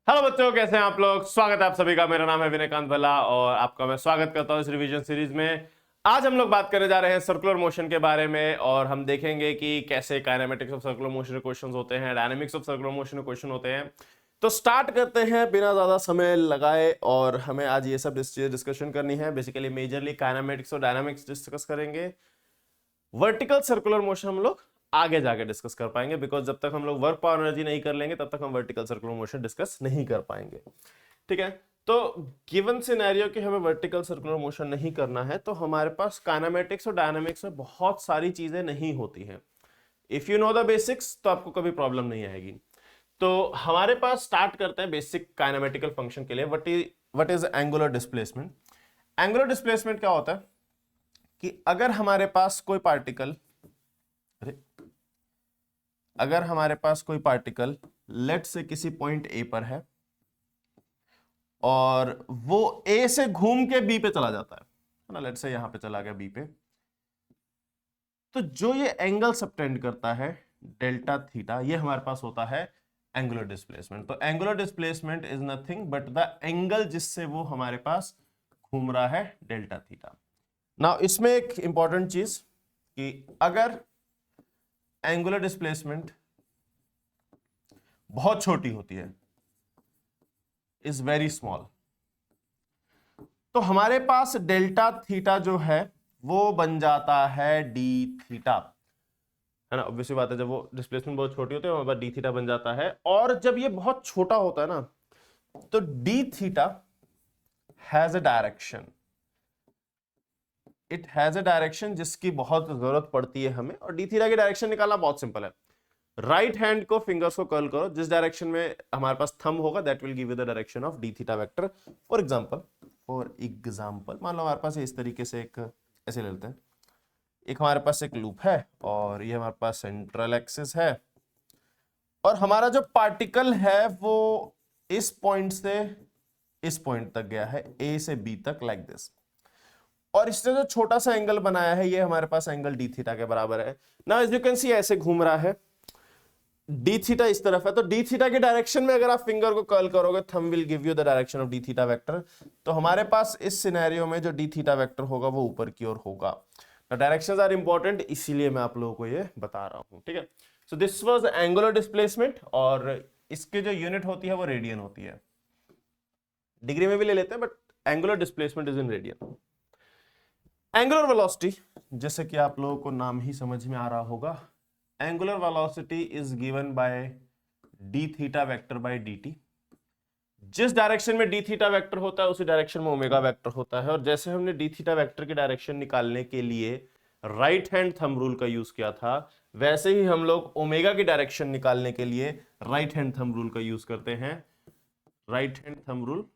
Hello बच्चों, कैसे हैं आप लोग। स्वागत है आप सभी का। मेरा नाम है विनयकांत भल्ला और आपका मैं स्वागत करता हूं इस रिवीजन सीरीज में। आज हम लोग बात करने जा रहे हैं सर्कुलर मोशन के बारे में और हम देखेंगे कि कैसे काइनेमेटिक्स ऑफ सर्कुलर मोशन के क्वेश्चंस होते हैं, डायनामिक्स ऑफ सर्कुलर मोशन के क्वेश्चन होते हैं। तो स्टार्ट करते हैं बिना ज्यादा समय लगाए और हमें आज ये सब डिस्कशन करनी है। बेसिकली मेजरली काइनेमेटिक्स और डायनामिक्स डिस्कस करेंगे। वर्टिकल सर्कुलर मोशन हम लोग आगे जाके डिस्कस कर पाएंगे, बिकॉज जब तक हम लोग वर्क पावर एनर्जी नहीं कर लेंगे तब तक हम वर्टिकल सर्कुलर मोशन डिस्कस नहीं कर पाएंगे। ठीक है, तो गिवन सिनेरियो कि हमें वर्टिकल सर्कुलर मोशन नहीं करना है तो हमारे पास काइनेमेटिक्स और डायनामिक्स में बहुत सारी चीजें नहीं होती हैं। If you know the basics तो आपको कभी प्रॉब्लम नहीं आएगी। तो हमारे पास स्टार्ट करते हैं बेसिक काइनेमेटिकल फंक्शन के लिए। What is angular displacement. Angular displacement क्या होता है कि अगर हमारे पास कोई पार्टिकल लेट से किसी पॉइंट ए पर है और वो ए से घूम के बी पे चला जाता है ना, लेट से यहां पे चला गया बी पे, तो जो ये एंगल सबटेंड करता है डेल्टा थीटा, ये हमारे पास होता है एंगुलर डिस्प्लेसमेंट। तो angular displacement is nothing but the angle जिससे वो हमारे पास घूम रहा है, डेल्टा थीटा। नाउ इसमें एक इंपॉर्टेंट चीज कि अगर एंगुलर डिस्प्लेसमेंट बहुत छोटी होती है, इज वेरी स्मॉल, तो हमारे पास डेल्टा थीटा जो है वो बन जाता है डी थीटा, है ना। ऑब्वियसली बात है, जब वो डिस्प्लेसमेंट बहुत छोटी होती है हमारे पास डी थीटा बन जाता है। और जब ये बहुत छोटा होता है ना, तो D theta has a direction, it has a direction जिसकी बहुत जरूरत पड़ती है हमें। और डी थीटा की डायरेक्शन निकालना बहुत सिंपल है। राइट हैंड को फिंगर्स को कर्ल करो, जिस डायरेक्शन में हमारे पास थंब होगा that will give you the direction of D theta vector. For example मान लो हमारे पास इस तरीके से एक ऐसे ले लेते हैं, एक हमारे पास एक लूप है और ये हमारे पास सेंट्रल एक्सिस है और हमारा जो पार्टिकल है वो इस पॉइंट से इस पॉइंट तक गया है, ए से बी तक, लाइक दिस। और इसने जो छोटा सा एंगल बनाया है ये हमारे पास एंगल डी थीटा के बराबर है ना। एज यू कैन सी ऐसे घूम रहा है, डी थीटा इस तरफ है, तो डी थीटा के डायरेक्शन में अगर आप फिंगर को कर्ल करोगे thumb will give you the direction of D theta vector. तो हमारे पास इस सिनेरियो में जो डी थीटा वेक्टर होगा वो ऊपर की ओर होगा। डायरेक्शंस आर इंपॉर्टेंट, इसीलिए मैं आप लोगों को ये बता रहा हूं। ठीक है, so this was angular displacement और इसके जो यूनिट होती है वो रेडियन होती है। डिग्री में भी ले लेते हैं but angular displacement is in radian. Angular velocity, जैसे कि आप लोगों को नाम ही समझ में आ रहा होगा, angular velocity is given by D theta vector by d T. जिस डायरेक्शन में डी थीटा वेक्टर होता है उसी डायरेक्शन में ओमेगा वेक्टर होता है। और जैसे हमने डी थीटा वेक्टर की डायरेक्शन निकालने के लिए राइट हैंड थंब रूल का यूज किया था, वैसे ही हम लोग ओमेगा की डायरेक्शन निकालने के लिए राइट हैंड थंब रूल का यूज करते हैं। Right hand thumb rule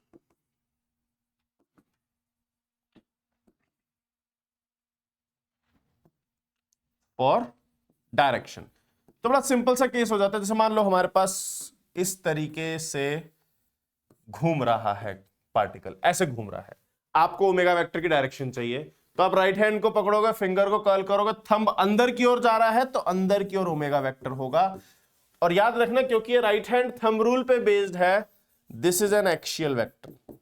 for direction. तो बड़ा सिंपल सा केस हो जाता है। जैसे मान लो हमारे पास इस तरीके से घूम रहा है पार्टिकल, ऐसे घूम रहा है, आपको ओमेगा वेक्टर की डायरेक्शन चाहिए, तो आप राइट हैंड को पकड़ोगे, फिंगर को कर्ल करोगे, थंब अंदर की ओर जा रहा है तो अंदर की ओर ओमेगा वेक्टर होगा। और याद रखना क्योंकि ये राइट हैंड थंब रूल पे बेस्ड है, this is an axial vector.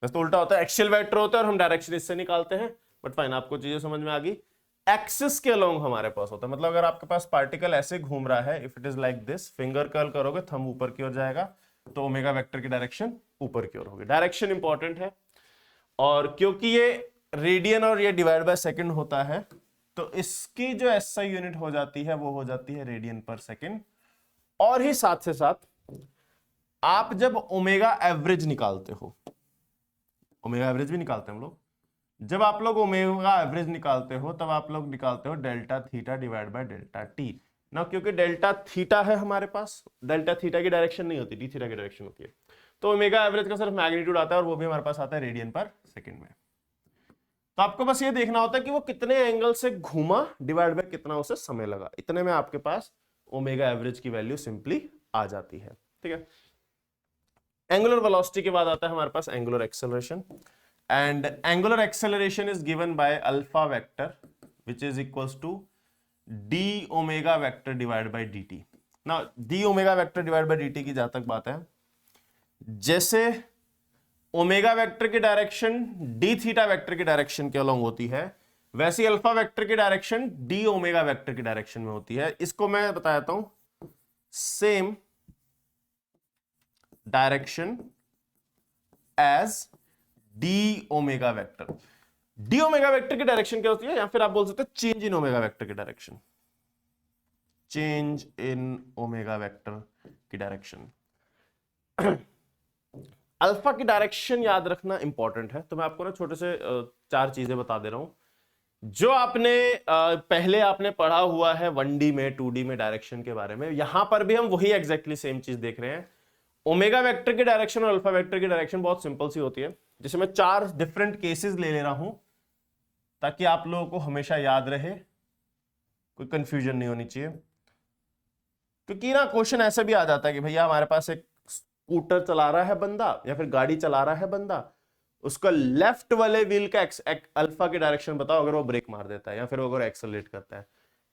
तो उल्टा होता है, एक्सियल वेक्टर होता है और हम डायरेक्शन इससे निकालते हैं। बट फाइन, आपको चीजें समझ में आ गई। एक्सिस के अलोंग हमारे पास होता है, मतलब अगर आपके पास पार्टिकल ऐसे घूम रहा है, if it is like this, finger curl करोगे, थंब ऊपर की ओर जाएगा तो ओमेगा वेक्टर की डायरेक्शन ऊपर की ओर होगी। डायरेक्शन इंपॉर्टेंट है और क्योंकि ये रेडियन और ये डिवाइड बाय सेकंड होता है तो इसकी जो एसआई यूनिट हो जाती है वो हो जाती है रेडियन पर सेकंड। और ही साथ से साथ आप जब ओमेगा एवरेज निकालते हो, ओमेगा एवरेज भी निकालते हैं हम लोग, जब आप लोग ओमेगा एवरेज निकालते हो तब आप लोग निकालते हो delta theta divide by delta T ना। क्योंकि डेल्टा थीटा है हमारे पास, डेल्टा थीटा की डायरेक्शन नहीं होती, डी थीटा की डायरेक्शन होती है, तो ओमेगा एवरेज का सिर्फ मैग्नीट्यूड आता है और वो भी हमारे पास आता है रेडियन पर सेकंड में। तो आपको बस ये देखना होता है कि वो कितने एंगल से घूमा डिवाइड बाय कितना उसे समय लगा, इतने में आपके पास ओमेगा एवरेज की वैल्यू सिंपली आ जाती है। ठीक है, एंगुलर वेलोसिटी के बाद आता है हमारे पास angular acceleration. And angular acceleration is given by alpha vector which is equals to d omega vector divided by dt. ना D omega vector divide by dt की जहां तक बात है, जैसे ओमेगा वेक्टर की डायरेक्शन डी थीटा वेक्टर की direction के अलॉन्ग होती है, वैसे अल्फा वेक्टर की डायरेक्शन डी ओमेगा वेक्टर की डायरेक्शन में होती है। इसको मैं बता देता हूं, same direction as D omega vector. D omega vector की डायरेक्शन क्या होती है, या फिर आप बोल सकते हैं चेंज इन ओमेगा वेक्टर की direction, change in omega vector की डायरेक्शन। अल्फा की डायरेक्शन याद रखना इंपॉर्टेंट है, तो मैं आपको ना छोटे से 4 चीजें बता दे रहा हूं जो आपने पहले आपने पढ़ा हुआ है 1D में 2D में डायरेक्शन के बारे में। यहां पर भी हम वही एग्जैक्टली सेम चीज देख रहे हैं। ओमेगा वेक्टर की डायरेक्शन और अल्फा वेक्टर की डायरेक्शन बहुत सिंपल सी होती है। जैसे मैं 4 डिफरेंट केसेस ले रहा हूं ताकि आप लोगों को हमेशा याद रहे, कोई कंफ्यूजन नहीं होनी चाहिए। क्योंकि ना क्वेश्चन ऐसे भी आ जाता है कि भैया हमारे पास एक स्कूटर चला रहा है बंदा या फिर गाड़ी चला रहा है बंदा, उसका लेफ्ट वाले व्हील का अल्फा की डायरेक्शन बताओ अगर वो ब्रेक मार देता है या फिर वो अगर एक्सेलरेट करता है।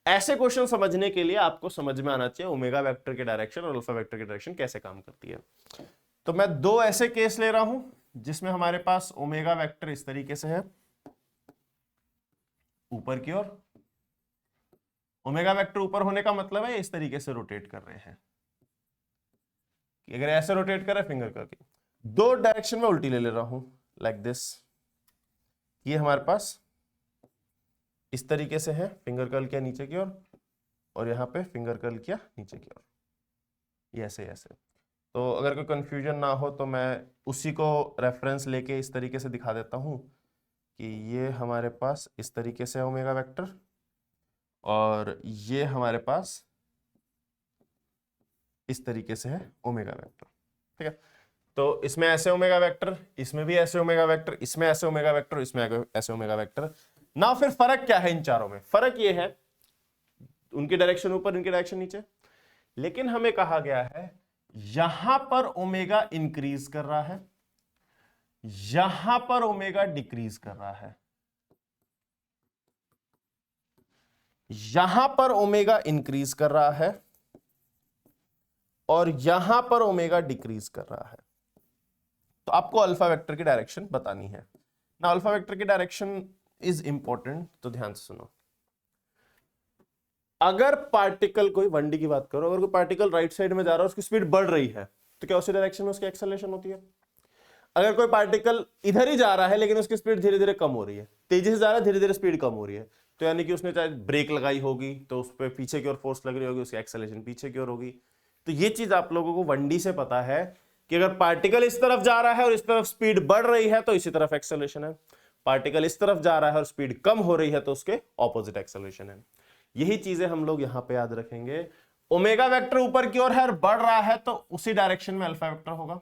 ऐसे क्वेश्चन समझने के लिए आपको समझ में आना चाहिए ओमेगा वेक्टर की डायरेक्शन और अल्फा वेक्टर की डायरेक्शन कैसे काम करती है। तो मैं 2 ऐसे केस ले रहा हूं जिसमें हमारे पास ओमेगा वेक्टर इस तरीके से है ऊपर की ओर। ओमेगा वेक्टर ऊपर होने का मतलब है इस तरीके से रोटेट कर रहे हैं, कि अगर ऐसे रोटेट कर रहे हैं फिंगर करके, 2 डायरेक्शन में उल्टी ले रहा हूं लाइक दिस। ये हमारे पास इस तरीके से है, फिंगर कर्ल किया नीचे की ओर और यहां पे फिंगर कर्ल किया नीचे की ओर, ये ऐसे ऐसे। तो अगर कोई कंफ्यूजन ना हो तो मैं उसी को रेफरेंस लेके इस तरीके से दिखा देता हूं कि ये हमारे पास इस तरीके से है ओमेगा वेक्टर और ये हमारे पास इस तरीके से है ओमेगा वेक्टर। ठीक है, तो इसमें ऐसे ओमेगा वेक्टर, इसमें भी ऐसे ओमेगा वेक्टर, इसमें ऐसे ओमेगा वेक्टर, इसमें ऐसे ओमेगा वेक्टर। ना फिर फर्क क्या है इन चारों में? फर्क ये है उनकी डायरेक्शन ऊपर, इनकी डायरेक्शन नीचे। लेकिन हमें कहा गया है यहां पर ओमेगा इंक्रीज कर रहा है, यहां पर ओमेगा डिक्रीज कर रहा है। यहां पर ओमेगा इंक्रीज कर रहा है और यहां पर ओमेगा डिक्रीज कर रहा है। तो आपको अल्फा वेक्टर की डायरेक्शन बतानी है ना। अल्फा वेक्टर की डायरेक्शन इज इंपॉर्टेंट, तो ध्यान से सुनो। अगर पार्टिकल, कोई 1D की बात करो, अगर कोई पार्टिकल राइट साइड में जा रहा है, उसकी स्पीड बढ़ रही है, तो क्या उसी डायरेक्शन में उसकी एक्सेलरेशन होती है? अगर कोई पार्टिकल इधर ही जा रहा है लेकिन उसकी स्पीड धीरे धीरे कम हो रही है, तेजी से जा रहा है धीरे धीरे स्पीड कम हो रही है, तो यानी कि उसने चाहे ब्रेक लगाई होगी तो उस पर पीछे की ओर फोर्स लग रही होगी, उसकी एक्सेलरेशन पीछे की ओर होगी। तो ये चीज आप लोगों को 1D से पता है कि अगर पार्टिकल इस तरफ जा रहा है और इस तरफ स्पीड बढ़ रही है तो इसी तरफ एक्सेलरेशन है, पार्टिकल इस तरफ जा रहा है और स्पीड कम हो रही है तो उसके ऑपोजिट एक्सेलरेशन है। यही चीजें हम लोग यहां पे याद रखेंगे। ओमेगा वेक्टर ऊपर की ओर है और बढ़ रहा है तो उसी डायरेक्शन में अल्फा वेक्टर होगा।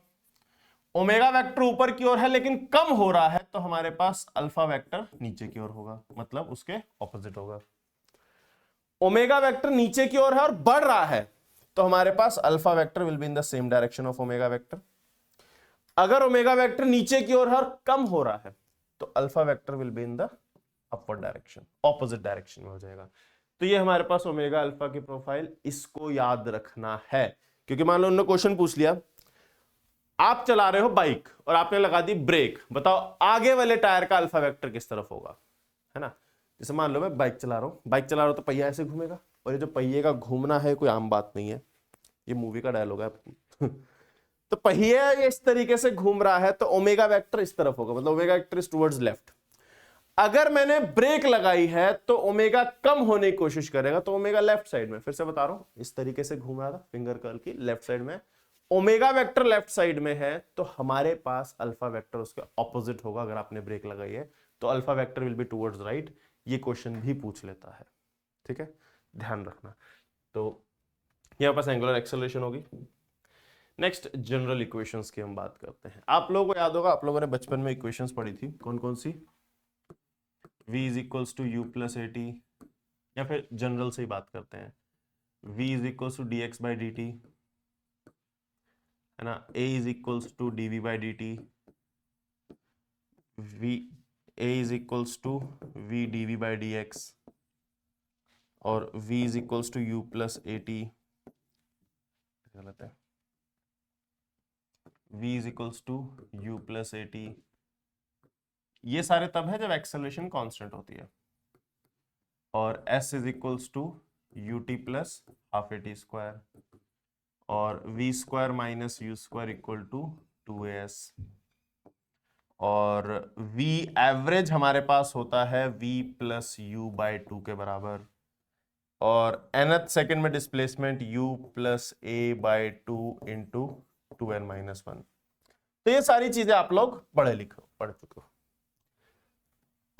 ओमेगा वेक्टर ऊपर की ओर है लेकिन कम हो रहा है तो हमारे पास अल्फा वेक्टर नीचे की ओर होगा, मतलब उसके ऑपोजिट होगा। ओमेगा वेक्टर नीचे की ओर है और बढ़ रहा है तो हमारे पास alpha vector will be in the same direction of omega vector. अगर ओमेगा वेक्टर नीचे की ओर है और कम हो रहा है तो alpha vector will be in the upward direction, opposite direction में हो जाएगा। तो ये हमारे पास ओमेगा अल्फा की प्रोफाइल, इसको याद रखना है। क्योंकि मान लो उन्होंने क्वेश्चन पूछ लिया, आप चला रहे हो बाइक और आपने लगा दी ब्रेक, बताओ आगे वाले टायर का अल्फा वेक्टर किस तरफ होगा, है ना। जैसे मान लो मैं बाइक चला रहा हूं तो पहिया ऐसे घूमेगा, और ये जो पहिए का घूमना है कोई आम बात नहीं है, ये मूवी का डायलॉग है। तो पहिया इस तरीके से घूम रहा है तो ओमेगा वेक्टर इस तरफ होगा, मतलब omega vector is towards left. अगर मैंने ब्रेक लगाई है तो ओमेगा कम होने की कोशिश करेगा, तो ओमेगा लेफ्ट साइड में, फिर से बता रहा हूं, इस तरीके से घूम रहा था फिंगर कर्ल की लेफ्ट साइड में, ओमेगा वेक्टर लेफ्ट साइड में है तो हमारे पास अल्फा वेक्टर उसके ऑपोजिट होगा। अगर आपने ब्रेक लगाई है तो alpha vector will be towards right. ये क्वेश्चन भी पूछ लेता है, ठीक है, ध्यान रखना। तो यहां पास एंगुलर एक्सेलरेशन होगी। नेक्स्ट जनरल इक्वेशंस की हम बात करते हैं। आप लोगों को याद होगा, आप लोगों ने बचपन में इक्वेशंस पढ़ी थी, कौन कौन सी? v is equals to u plus a t, या फिर जनरल से ही बात करते हैं, v is equals to d x by d t, है ना, a is equals to d v by d t, a is equals to v d v by d x, और v is equals to u plus a t, से गलत है, v is equals to u plus a T, ये सारे तब है जब acceleration constant होती है, और s is equals to u t plus half a t square, और v square minus u square equal to 2as, और v एवरेज हमारे पास होता है v प्लस यू बाई 2 के बराबर, और nth सेकेंड में displacement u plus A by 2 into 2n minus 1। तो ये सारी चीजें आप लोग पढ़ चुके हो।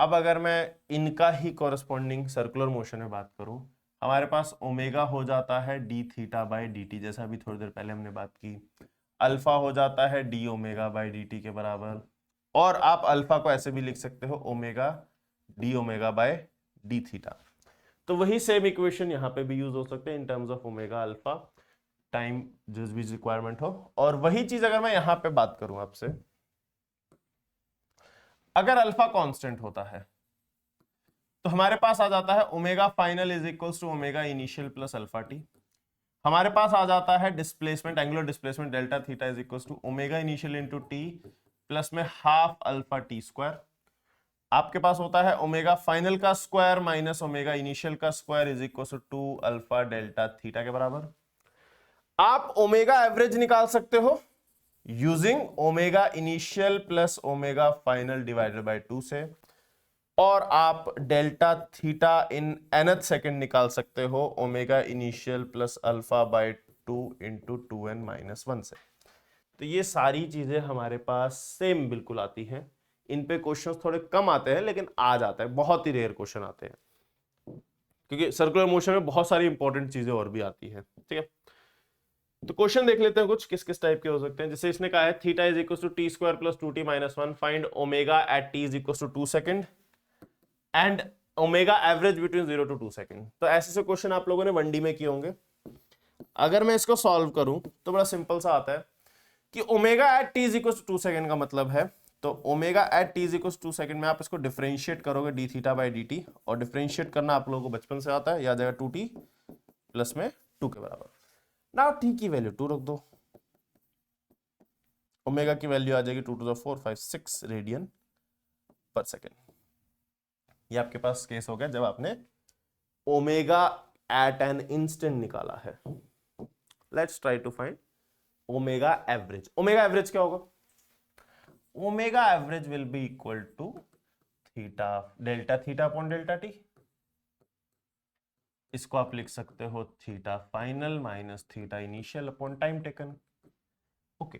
अब अगर मैं इनका ही कॉरेस्पॉन्डिंग सर्कुलर मोशन में बात करूं, हमारे पास ओमेगा हो जाता है d theta by d T, जैसा अभी थोड़ी देर पहले हमने बात की। अल्फा हो जाता है D omega by d t के बराबर, और आप अल्फा को ऐसे भी लिख सकते हो omega D omega by D theta. तो वही सेम इक्वेशन यहां पे भी यूज हो सकते हैं in terms of omega alpha time जिस भी रिक्वायरमेंट हो। और वही चीज अगर मैं यहां पे बात करूं आपसे, अगर अल्फा कांस्टेंट होता है तो हमारे पास आ जाता है omega final is equals to omega initial plus alpha t. हमारे पास आ जाता है displacement, angular displacement delta theta is equals to omega initial into t plus में हाफ अल्फा टी स्क्वायर। आपके पास होता है ओमेगा फाइनल का स्क्वायर माइनस ओमेगा इनिशियल का square is equal to 2 alpha delta theta के बराबर। आप ओमेगा एवरेज निकाल सकते हो using omega initial plus omega final divided by 2 से, और आप delta theta in nth second निकाल सकते हो omega initial plus alpha by 2 into 2n minus 1 से। तो ये सारी चीजें हमारे पास सेम बिल्कुल आती हैं। इन पे क्वेश्चंस थोड़े कम आते हैं, लेकिन आ जाता है, बहुत ही रेयर क्वेश्चन आते हैं, क्योंकि सर्कुलर मोशन में बहुत सारी इंपॉर्टेंट चीजें और भी आती हैं। ठीक है, तो क्वेश्चन देख लेते हैं कुछ किस किस टाइप के हो सकते हैं। जैसे इसने कहा है theta is equal to t square plus 2t minus 1, find omega at t is equal to 2 second and omega average between 0 to 2 second. तो ऐसे से क्वेश्चन आप लोगों ने 1D में किए होंगे। अगर मैं इसको सॉल्व करूं तो बड़ा सिंपल सा आता है कि omega at t is equal to 2 second का मतलब है, तो omega at t is equal to 2 second में आप इसको डिफरेंशिएट करोगे d theta by d t, और डिफरेंशिएट करना आप लोगों को बचपन से आता है, याद आएगा 2t प्लस में 2 के बराबर। नाउ टी की वैल्यू 2 रख दो, ओमेगा की वैल्यू आ जाएगी 2 to the 4 5 6 रेडियन पर सेकेंड। ये आपके पास केस हो गया जब आपने ओमेगा एट एन इंस्टेंट निकाला है। Let's try to find omega average. Omega average क्या होगा? Omega average will be equal to theta delta theta upon delta t. इसको आप लिख सकते हो theta final minus theta initial upon time taken. Okay,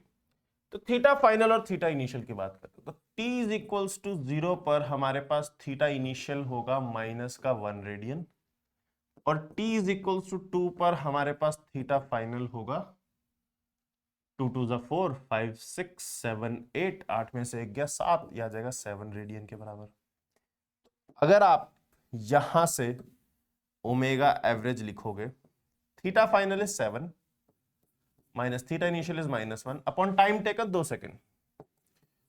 तो थीटा फाइनल और theta initial की बात करते हैं, तो t इज इक्वल्स टू 0 पर हमारे पास थीटा इनिशियल होगा माइनस का 1 रेडियन, और t इज इक्वल्स टू 2 पर हमारे पास थीटा फाइनल होगा 2 to the 4 5 6 7 8, 8 में से 1 गया 7, यह आ जाएगा 7 रेडियन के बराबर। अगर आप यहां से ओमेगा एवरेज लिखोगे, theta final is 7 minus theta initial is minus 1 upon time taken 2 second,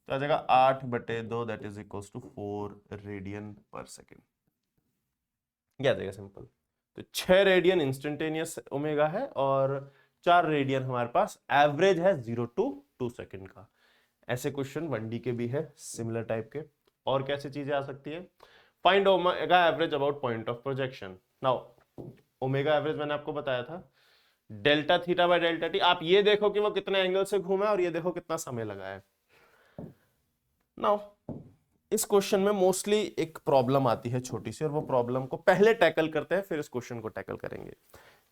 तो आ जाएगा 8/2 that is equals to 4 radian पर सेकेंड। क्या आ जाएगा सिंपल। तो 6 रेडियन इंस्टेंटेनियस ओमेगा है और 4 रेडियन हमारे पास एवरेज है 0 to 2 सेकेंड का। ऐसे क्वेश्चन 1D के भी है सिमिलर टाइप के। और कैसी चीजें आ सकती है? Find omega average about point of projection. Now omega average मैंने आपको बताया था delta theta by delta T. आप ये देखो कि वो कितने एंगल से घूमा और ये देखो कितना समय लगा है। नाउ इस क्वेश्चन में मोस्टली एक प्रॉब्लम आती है छोटी सी, और वो प्रॉब्लम को पहले टैकल करते हैं फिर इस क्वेश्चन को टैकल करेंगे।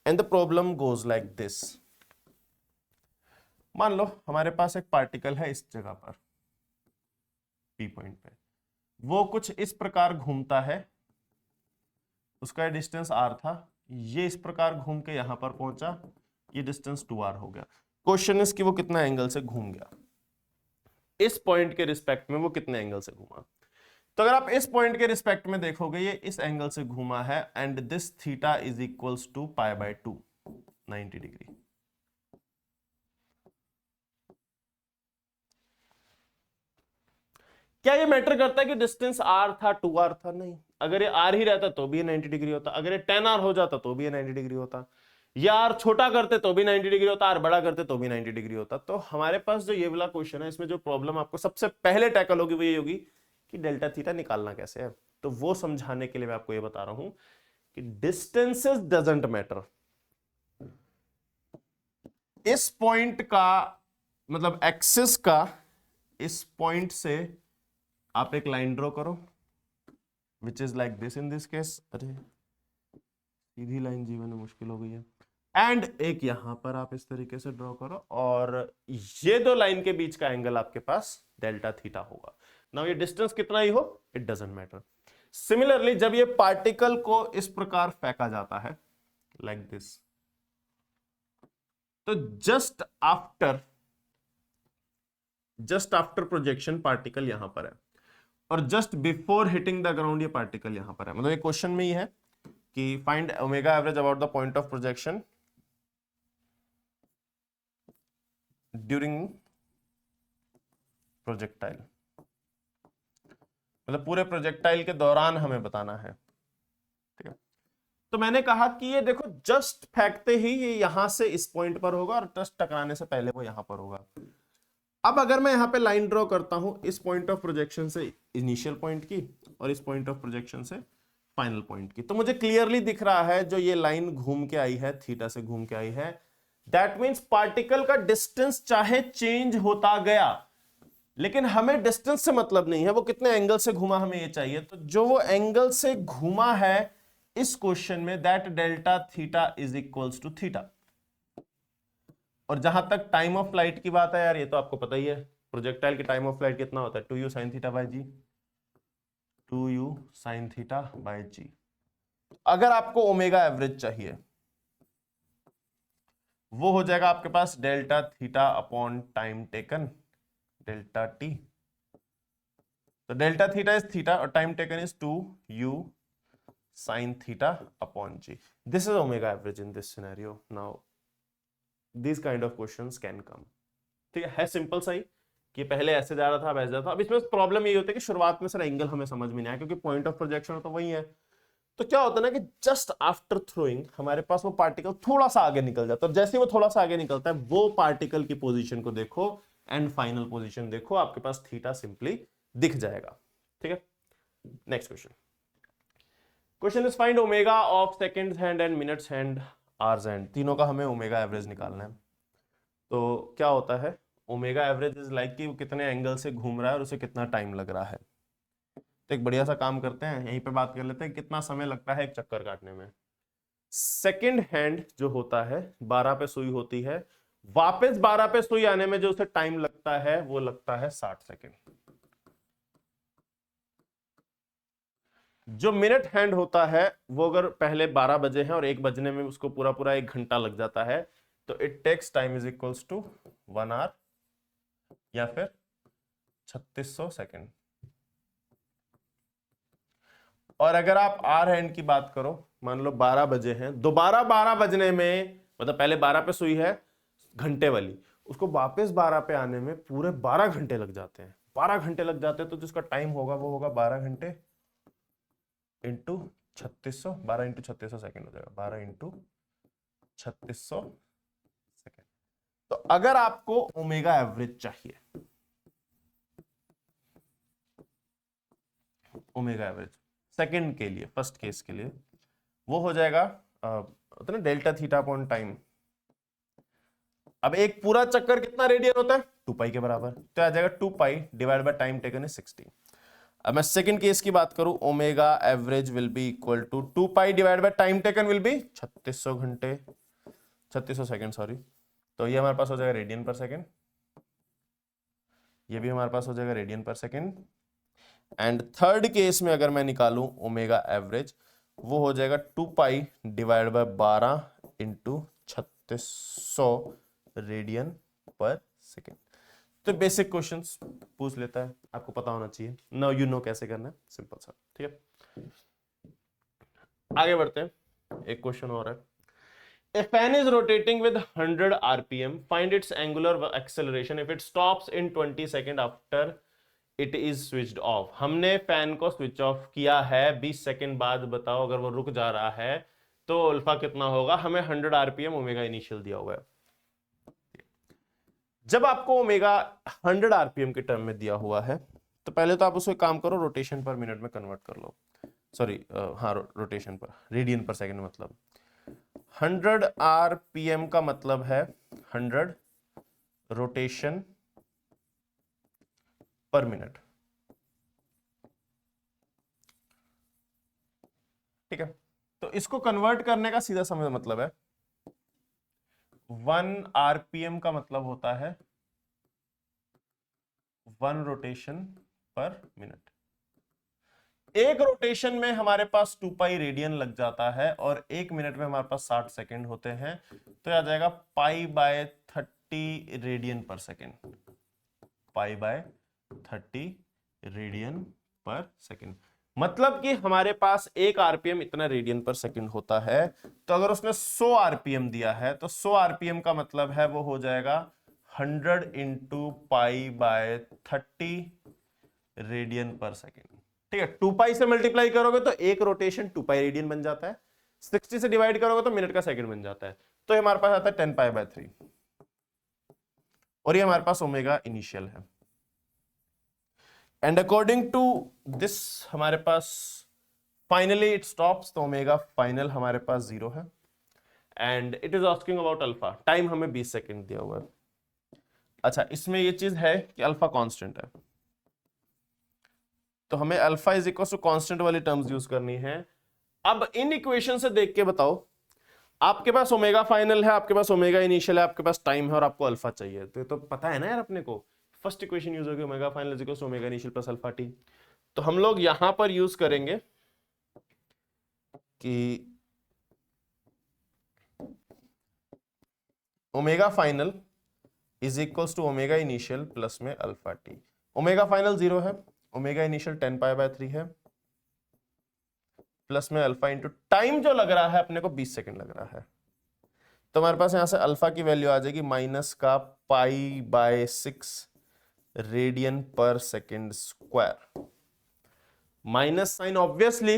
And the problem goes like this. मान लो हमारे पास एक पार्टिकल है इस जगह पर पी पॉइंट पे, वो कुछ इस प्रकार घूमता है, उसका डिस्टेंस r था, ये इस प्रकार घूम के यहां पर पहुंचा, ये डिस्टेंस 2r हो गया। क्वेश्चन इज कि वो कितना एंगल से घूम गया, इस पॉइंट के रिस्पेक्ट में वो कितने एंगल से घूमा। तो अगर आप इस पॉइंट के रिस्पेक्ट में देखोगे, ये इस एंगल से घूमा है, and this theta is equals to π/2 90 degree. क्या ये मैटर करता है कि डिस्टेंस r था 2r था? नहीं। अगर ये r ही रहता तो भी ये 90 डिग्री होता, अगर ये 10r हो जाता तो भी ये 90 डिग्री होता। यार छोटा करते तो भी 90 डिग्री होता, और बड़ा करते तो भी 90 डिग्री होता। तो हमारे पास जो ये वाला क्वेश्चन है, इसमें जो प्रॉब्लम आपको सबसे पहले टैकल होगी वो ये होगी कि डेल्टा थीटा निकालना कैसे है। तो वो समझाने के लिए मैं आपको ये बता रहा हूं कि डिस्टेंसेस डजंट मैटर। इस पॉइंट का मतलब एक्सिस का इस पॉइंट से आप एक लाइन ड्रॉ करो which is like this in this case. अरे सीधी लाइन जीवन में मुश्किल हो गई है। एंड एक यहां पर आप इस तरीके से ड्रॉ करो, और ये दो लाइन के बीच का एंगल आपके पास डेल्टा थीटा होगा। नाउ ये डिस्टेंस कितना ही हो इट डजंट मैटर। सिमिलरली जब ये पार्टिकल को इस प्रकार फेंका जाता है लाइक दिस, तो जस्ट आफ्टर प्रोजेक्शन पार्टिकल यहां पर है, और just before hitting the ground ये पार्टिकल यहां पर है। मतलब ये क्वेश्चन में ही है कि find omega average about the point of projection during projectile, मतलब पूरे प्रोजेक्टाइल के दौरान हमें बताना है। ठीक है, तो मैंने कहा कि ये देखो जस्ट फेंकते ही ये यहां से इस पॉइंट पर होगा, और जस्ट टकराने से पहले वो यहां पर होगा। अब अगर मैं यहां पे लाइन ड्रॉ करता हूं इस पॉइंट ऑफ प्रोजेक्शन से इनिशियल पॉइंट की, और इस पॉइंट ऑफ प्रोजेक्शन से फाइनल पॉइंट की, तो मुझे क्लियरली दिख रहा है जो ये लाइन घूम के आई है, थीटा से घूम के आई है, दैट मींस पार्टिकल का डिस्टेंस चाहे चेंज होता गया, लेकिन हमें डिस्टेंस से मतलब नहीं है, वो कितने एंगल से घूमा हमें ये चाहिए। तो जो वो एंगल से घूमा है इस क्वेश्चन में, that delta theta is equals to theta. और जहां तक टाइम ऑफ फ्लाइट की बात है यार, ये तो आपको पता ही है, प्रोजेक्टाइल की टाइम ऑफ फ्लाइट कितना होता है, 2u sin theta by g, 2u sin theta by g. अगर आपको ओमेगा एवरेज चाहिए वो हो जाएगा आपके पास delta theta upon time taken, delta t. तो डेल्टा थीटा इज थीटा और time taken is 2u sin theta upon g. This is omega average in this scenario. Now this kind of questions can come. ठीक है simple सा ही कि पहले ऐसे जा रहा था अब ऐसे जा रहा था। अब इसमें प्रॉब्लम ये होती है कि शुरुआत में सर एंगल हमें समझ में नहीं आया, क्योंकि पॉइंट ऑफ प्रोजेक्शन तो वही है। तो क्या होता है ना कि जस्ट आफ्टर थ्रोइंग हमारे पास वो पार्टिकल थोड़ा सा आगे निकल जाता है, और जैसे ही वो थोड़ा सा आगे निकलता है वो पार्टिकल की पोजीशन को देखो एंड फाइनल पोजीशन देखो, आपके पास थीटा सिंपली दिख जाएगा। ठीक है, next question is find omega of seconds hand and minutes hand hours hand. तीनों का हमें ओमेगा एवरेज निकालना है। तो क्या होता है, ओमेगा एवरेज इज लाइक कि वो कितने एंगल से घूम रहा है और उसे कितना टाइम लग रहा है। तो एक बढ़िया सा काम करते हैं, यहीं पे बात कर लेते हैं कितना समय लगता है एक चक्कर काटने में। सेकंड हैंड जो होता है 12 पे सुई होती है, वापस 12 पे सुई आने में जो उसे टाइम लगता है वो लगता है 60 सेकेंड। जो मिनट हैंड होता है वो अगर पहले 12 बजे हैं और 1 बजने में उसको पूरा पूरा 1 घंटा लग जाता है, तो it takes time is equals to 1 hour या फिर 3600 सेकेंड। और अगर आप आर हैंड की बात करो, मान लो 12 बजे हैं, दोबारा 12 बजने में, मतलब पहले 12 पे सुई है घंटे वाली, उसको वापस 12 पे आने में पूरे 12 घंटे लग जाते हैं। 12 घंटे लग जाते हैं, तो जिसका टाइम होगा वो होगा 12 घंटे इंटू 3600, 12 इंटू 3600 सेकेंड हो जाएगा, 12 इंटू 3600 सेकेंड। तो अगर आपको ओमेगा एवरेज चाहिए, ओमेगा एवरेज सेकेंड के लिए, फर्स्ट केस के लिए, वो हो जाएगा ना डेल्टा थीटा अपॉन टाइम। अब एक पूरा चक्कर कितना रेडियन होता है, 2 पाई के बराबर, तो आ जाएगा 2 pi divide by time taken is 60। अब मैं सेकंड केस की बात करूं, omega average will be equal to 2 pi divide by time taken will be 3600 घंटे, 3600 सेकंड सॉरी। तो ये हमारे पास हो जाएगा रेडियन पर सेकंड, ये भी हमारे पास हो जाएगा रेडियन पर सेकंड। एंड थर्ड केस में अगर मैं निकालूं ओमेगा एवरेज, वो हो जाएगा 2 pi divide bye 12 into 3600 radian पर सेकेंड। तो बेसिक क्वेश्चंस पूछ लेता है, आपको पता होना चाहिए, नाउ यू नो कैसे करना है, सिंपल सा। ठीक है, आगे बढ़ते हैं, एक क्वेश्चन और है। A fan is rotating with 100 rpm. Find its angular acceleration if it stops in 20 seconds after it is switched off. हमने फैन को स्विच ऑफ किया है, 20 सेकंड बाद बताओ अगर वो रुक जा रहा है तो अल्फा कितना होगा, हमें 100 आरपीएम ओमेगा इनिशियल दिया हुआ है। जब आपको ओमेगा 100 आरपीएम के टर्म में दिया हुआ है तो पहले तो आप उसको काम करो, रोटेशन पर मिनट में कन्वर्ट कर लो, सॉरी हाँ रोटेशन पर, रेडियन पर सेकंड मतलब 100 आरपीएम का मतलब है 100 रोटेशन पर मिनट, ठीक है। तो इसको कन्वर्ट करने का सीधा समझ मतलब है 1 आरपीएम का मतलब होता है 1 रोटेशन पर मिनट। एक रोटेशन में हमारे पास 2 पाई रेडियन लग जाता है और 1 मिनट में हमारे पास 60 सेकंड होते हैं, तो आ जाएगा पाई बाय 30 रेडियन पर सेकंड, पाई बाय 30 रेडियन पर सेकंड। मतलब कि हमारे पास 1 आरपीएम इतना रेडियन पर सेकंड होता है। तो अगर उसने 100 आरपीएम दिया है तो 100 आरपीएम का मतलब है वो हो जाएगा 100 इंटू पाई बाय 30 रेडियन पर सेकंड, ठीक है। 2 पाई से मल्टीप्लाई करोगे तो एक रोटेशन 2 पाई रेडियन बन जाता है, 60 से डिवाइड करोगे तो मिनट का सेकंड बन जाता है, तो हमारे पास आता है 10 पाई बाय 3 और ये हमारे पास ओमेगा इनिशियल है। एंड अकॉर्डिंग टू दिस हमारे पास फाइनली इट स्टॉप्स, तो ओमेगा फाइनल हमारे पास 0 है। And it is asking about alpha, time हमें 20 सेकंड दिया हुआ है। अच्छा, इसमें ये चीज है कि अल्फा कांस्टेंट है, तो हमें alpha is equal to constant वाली टर्म्स यूज करनी है। अब इन इक्वेशन से देख के बताओ, आपके पास ओमेगा फाइनल है, आपके पास ओमेगा इनिशियल है, आपके पास टाइम है और आपको अल्फा चाहिए, तो ये तो पता है ना यार अपने को। फर्स्ट इक्वेशन यूज होगी omega final is equal to omega initial plus alpha t. तो हम लोग यहां पर यूज करेंगे कि omega final is equal to omega initial plus में अल्फा टी। ओमेगा फाइनल 0 है, ओमेगा इनिशियल 10 पाई बाय 3 है, प्लस में अल्फा इंटू टाइम जो लग रहा है अपने को 20 सेकंड लग रहा है, तो हमारे पास यहां से अल्फा की वैल्यू आ जाएगी माइनस का पाई बाय 6 रेडियन पर second square. Minus sign obviously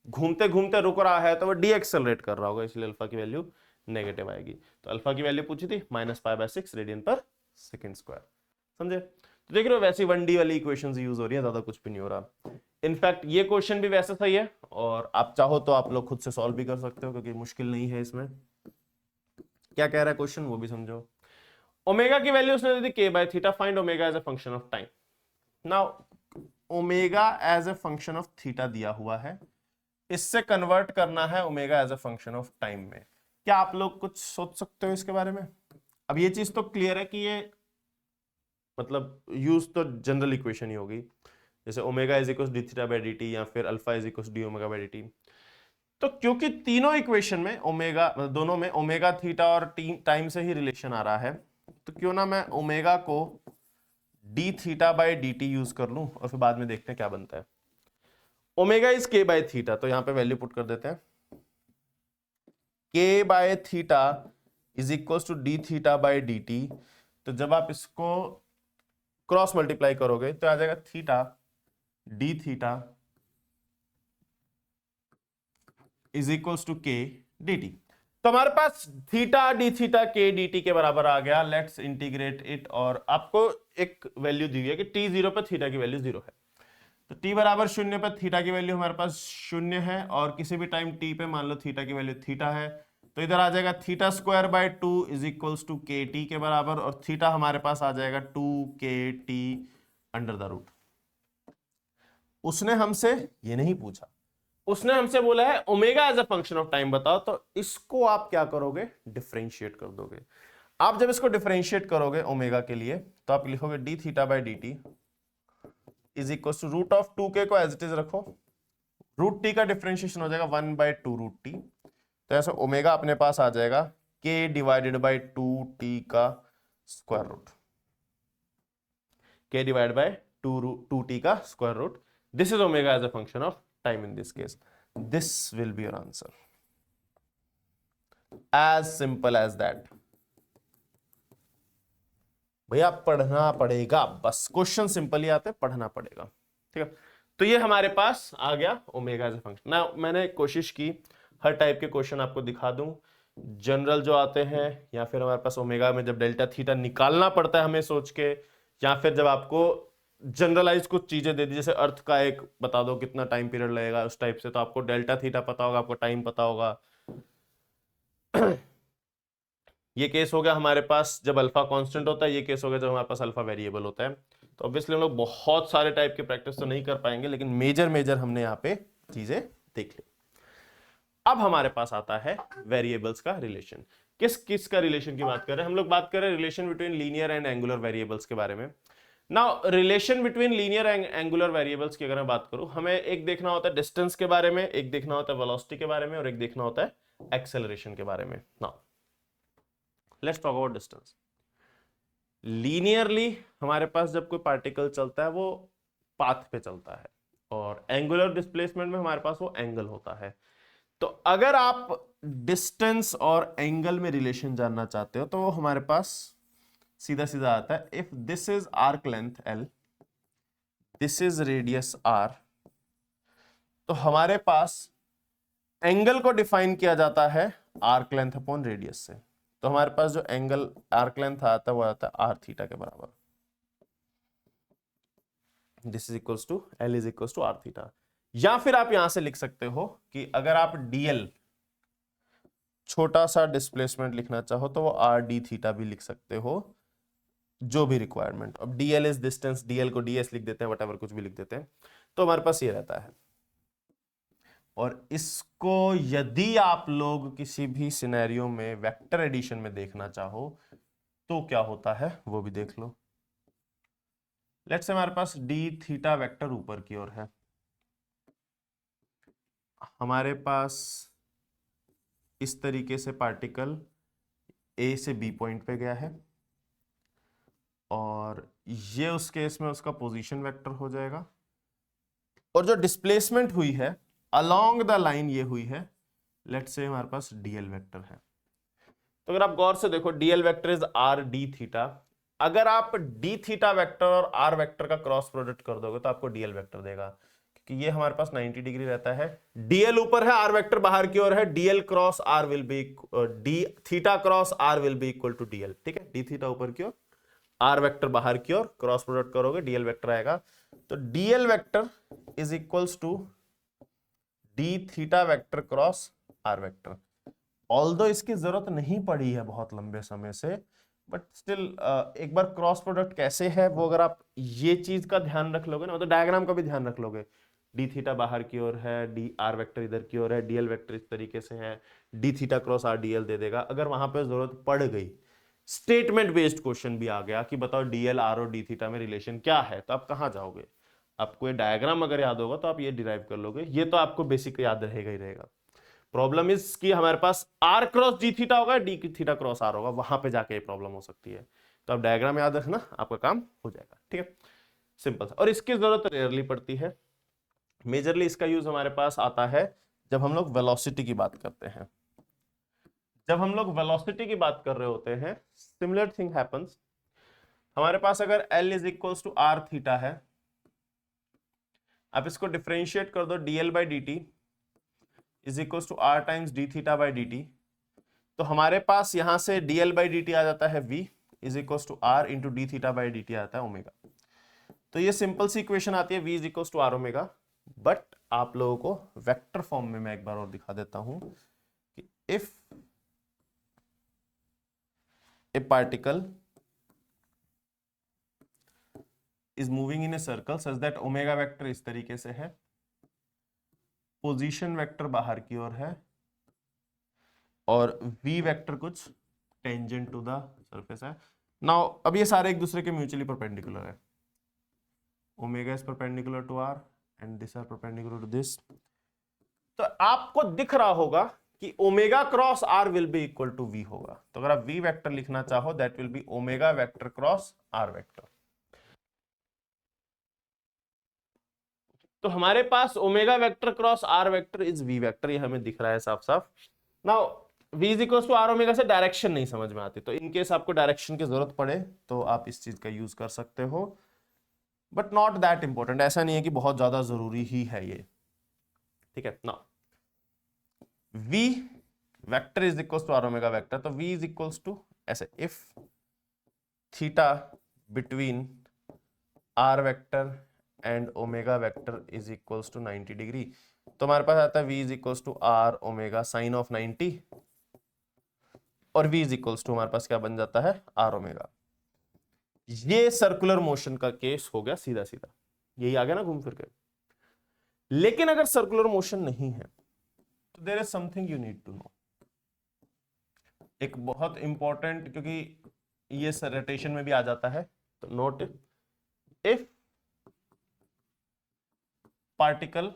घूमते घूमते रुक रहा है तो वो डी एक्सेलरेट कर रहा होगा, इसलिए अल्फा की वैल्यू नेगेटिव आएगी। तो अल्फा की वैल्यू पूछी थी माइनस पाई बाय 6 रेडियन पर सेकेंड स्क्वायर, समझे। तो देख रहे हो वैसी 1D वाली इक्वेशंस यूज हो रही है, ज्यादा कुछ भी नहीं हो रहा। इनफैक्ट ये क्वेश्चन भी वैसे सही है और आप चाहो तो आप लोग खुद से सॉल्व भी कर सकते हो क्योंकि मुश्किल नहीं है इसमें। क्या कह रहा है क्वेश्चन वो भी समझो। ओमेगा की वैल्यू उसने दी थी k by theta, find omega as a function of time. Now omega as a function of theta दिया हुआ है, इससे कन्वर्ट करना है omega as a function of time में। क्या आप लोग कुछ सोच सकते हो इसके बारे में? अब ये चीज तो क्लियर है कि ये मतलब यूज तो जनरल इक्वेशन ही होगी, जैसे omega is equal D theta bye dt या फिर alpha is equal D omega by dt। तो क्योंकि तीनों इक्वेशन में ओमेगा, दोनों में ओमेगा थीटा और टाइम से ही रिलेशन आ रहा है, तो क्यों ना मैं ओमेगा को D theta by d T use कर लूं और फिर बाद में देखते हैं क्या बनता है। Omega is k by theta, तो यहां पे वैल्यू पुट कर देते हैं, k by theta is equal to d theta by d t. तो जब आप इसको क्रॉस मल्टीप्लाई करोगे तो आ जाएगा theta d theta is equal to k d t. तो हमारे पास theta d theta k d t के बराबर आ गया। लेट्स इंटीग्रेट इट, और आपको एक वैल्यू दी है कि टी 0 पर थीटा की वैल्यू 0 है, तो टी बराबर 0 पर थीटा की वैल्यू हमारे पास 0 है, और किसी भी टाइम टी पे मान लो थीटा की वैल्यू थीटा है, तो इधर आ जाएगा theta square by 2 is equals to k t के बराबर, और थीटा हमारे पास आ जाएगा 2 के टी अंडर द रूट। उसने हमसे ये नहीं पूछा, उसने हमसे बोला है omega as a function of time बताओ, तो इसको आप क्या करोगे, डिफरेंशिएट कर दोगे। आप जब इसको डिफरेंशिएट करोगे ओमेगा के लिए तो आप लिखोगे d theta by d t is equal to root of 2k को एज इट इज रखो, रूट टी का डिफरेंशिएशन हो जाएगा 1/2 रूट टी, तो ऐसा ओमेगा अपने पास आ जाएगा k डिवाइडेड बाय 2t का square root, k divide by 2t का square root. This is omega as a function of time in this case. This will be your answer, as simple as that. भैया पढ़ना पड़ेगा, बस question simple ही आते, पढ़ना पड़ेगा, ठीक है। तो ये हमारे पास आ गया ओमेगा एज अ फंक्शन। ना मैंने कोशिश की हर टाइप के क्वेश्चन आपको दिखा दूं, जनरल जो आते हैं, या फिर हमारे पास ओमेगा में जब डेल्टा थीटा निकालना पड़ता है हमें सोच के, या फिर जब आपको जनरलाइज कुछ चीजें दे दी, जैसे अर्थ का एक बता दो कितना टाइम पीरियड लगेगा उस टाइप से, तो आपको डेल्टा थीटा पता होगा, आपको टाइम पता होगा। ये केस हो गया हमारे पास जब अल्फा कांस्टेंट होता है, ये केस हो गया जब हमारे पास अल्फा वेरिएबल होता है। तो ऑब्वियसली हम लोग बहुत सारे टाइप के प्रैक्टिस तो नहीं कर पाएंगे, लेकिन मेजर मेजर हमने यहाँ पे चीजें देख ली। अब हमारे पास आता है वेरिएबल्स का रिलेशन। किस किस का रिलेशन की बात कर रहे हैं हम लोग? बात कर रहे हैं relation between linear and angular variables के बारे में। Now relation between linear and angular variables की अगर मैं बात करूं, हमें एक देखना होता है डिस्टेंस के बारे में, एक देखना होता है वेलोसिटी के बारे में, और एक देखना होता है एक्सेलरेशन के बारे में। Now let's talk about distance. Linearly हमारे पास जब कोई पार्टिकल चलता है वो पाथ पे चलता है, और एंगुलर डिस्प्लेसमेंट में हमारे पास वो एंगल होता है। तो अगर आप डिस्टेंस और एंगल में रिलेशन जानना चाहते हो तो वो हमारे पास सीधा सीधा आता है। If this is arc length L, this is radius R, तो हमारे पास एंगल को डिफाइन किया जाता है आर्क लेंथ अपॉन रेडियस से। तो हमारे पास जो एंगल आर्क लेंथ आता है वो आता है आर थीटा के बराबर। This is equals to L is equals to r theta. या फिर आप यहां से लिख सकते हो कि अगर आप dl छोटा सा डिस्प्लेसमेंट लिखना चाहो तो वो आर डी थीटा भी लिख सकते हो, जो भी रिक्वायरमेंट। अब dl इज डिस्टेंस, dl को ds लिख देते हैं, वटएवर कुछ भी लिख देते हैं, तो हमारे पास ये रहता है। और इसको यदि आप लोग किसी भी सिनेरियो में वेक्टर एडिशन में देखना चाहो तो क्या होता है वो भी देख लो। लेट्स से हमारे पास d थीटा वेक्टर ऊपर की ओर है, हमारे पास इस तरीके से पार्टिकल A से B पॉइंट पे गया है, और ये उस केस में उसका पोजीशन वेक्टर हो जाएगा, और जो डिस्प्लेसमेंट हुई है अलोंग द लाइन ये हुई है, लेट्स से हमारे पास dl वेक्टर है। तो अगर आप गौर से देखो dl vector is r d theta. अगर आप d थीटा वेक्टर और r वेक्टर का क्रॉस प्रोडक्ट कर दोगे तो आपको dl वेक्टर देगा, क्योंकि ये हमारे पास 90 डिग्री रहता है। dl ऊपर है, r वेक्टर बाहर की ओर है, dl cross r will be d theta cross r will be equal to dl। ठीक है, d थीटा ऊपर की ओर, r वेक्टर बाहर की ओर, क्रॉस प्रोडक्ट करोगे dl वेक्टर आएगा। तो dl vector is equals to d theta vector cross r vector. Although इसकी जरूरत नहीं पड़ी है बहुत लंबे समय से, बट स्टिल एक बार क्रॉस प्रोडक्ट कैसे है वो अगर आप ये चीज का ध्यान रख लोगे ना, तो डायग्राम का भी ध्यान रख लोगे। डी थीटा बाहर की ओर है, डी आर वेक्टर इधर की ओर है, डीएल वेक्टर इस तरीके से है, d theta cross r dl दे देगा। अगर वहां पे जरूरत पड़ गई, स्टेटमेंट बेस्ड क्वेश्चन भी आ गया कि बताओ डीएल आर और डी थीटा में रिलेशन क्या है, तो आप कहां जाओगे? आपको ये डायग्राम अगर याद होगा तो आप ये डिराइव कर लोगे, ये तो आपको बेसिक याद रहेगा ही रहेगा। प्रॉब्लम इज कि हमारे पास आर क्रॉस डी थीटा होगा, डी थीटा क्रॉस आर होगा, वहां पे जाके ये प्रॉब्लम हो सकती है। तो आप डायग्राम याद रखना, आपका काम हो जाएगा। ठीक है, सिंपल सा। और इसकी जरूरत रेयरली पड़ती है। मेजरली इसका यूज हमारे पास आता है जब हम लोग वेलोसिटी की बात करते हैं। जब हम लोग वेलोसिटी की बात कर रहे होते हैं, सिमिलर थिंग हैपेंस। हमारे पास अगर L is equals to r theta है, आप इसको डिफरेंशिएट कर दो, dl by d t is equals to r times d theta by d t. तो हमारे पास यहां से dl बाई डी टी आ जाता है v is equals to r into d theta by d t आता है ओमेगा। तो ये सिंपल सी इक्वेशन आती है v is equals to r omega. But आप लोगों को वेक्टर फॉर्म में मैं एक बार और दिखा देता हूं कि if A particle is moving in a circle such that omega vector इस तरीके से है, पोजीशन वेक्टर बाहर की ओर है, और v वेक्टर कुछ टेंजेंट टू द सरफेस है। नाउ अब ये सारे एक दूसरे के म्यूचुअली परपेंडिकुलर है, omega is perpendicular to r and this are perpendicular to this. तो आपको दिख रहा होगा कि omega cross r will be equal to v होगा। तो अगर आप v वेक्टर लिखना चाहो that will be omega vector cross r vector. तो हमारे पास omega vector cross r vector is v vector, ये हमें दिख रहा है साफ साफ। Now v is equal to r omega से डायरेक्शन नहीं समझ में आती, तो इनकेस आपको डायरेक्शन की जरूरत पड़े तो आप इस चीज का यूज कर सकते हो, बट नॉट दैट इंपॉर्टेंट। ऐसा नहीं है कि बहुत ज्यादा जरूरी ही है ये। ठीक है ना, v vector is equals to r omega vector, तो v इज इक्वल्स टू ऐसे, if theta between r vector and omega vector is equals to 90 degree, तो हमारे पास आता है v is equals to r omega sine of 90, और v is equals to हमारे पास क्या बन जाता है, आर ओमेगा। ये सर्कुलर मोशन का केस हो गया सीधा सीधा, यही आ गया ना घूम फिर के। लेकिन अगर सर्कुलर मोशन नहीं है तो there is something you need to know, एक बहुत इंपॉर्टेंट, क्योंकि ये रोटेशन में भी आ जाता है, तो note, if particle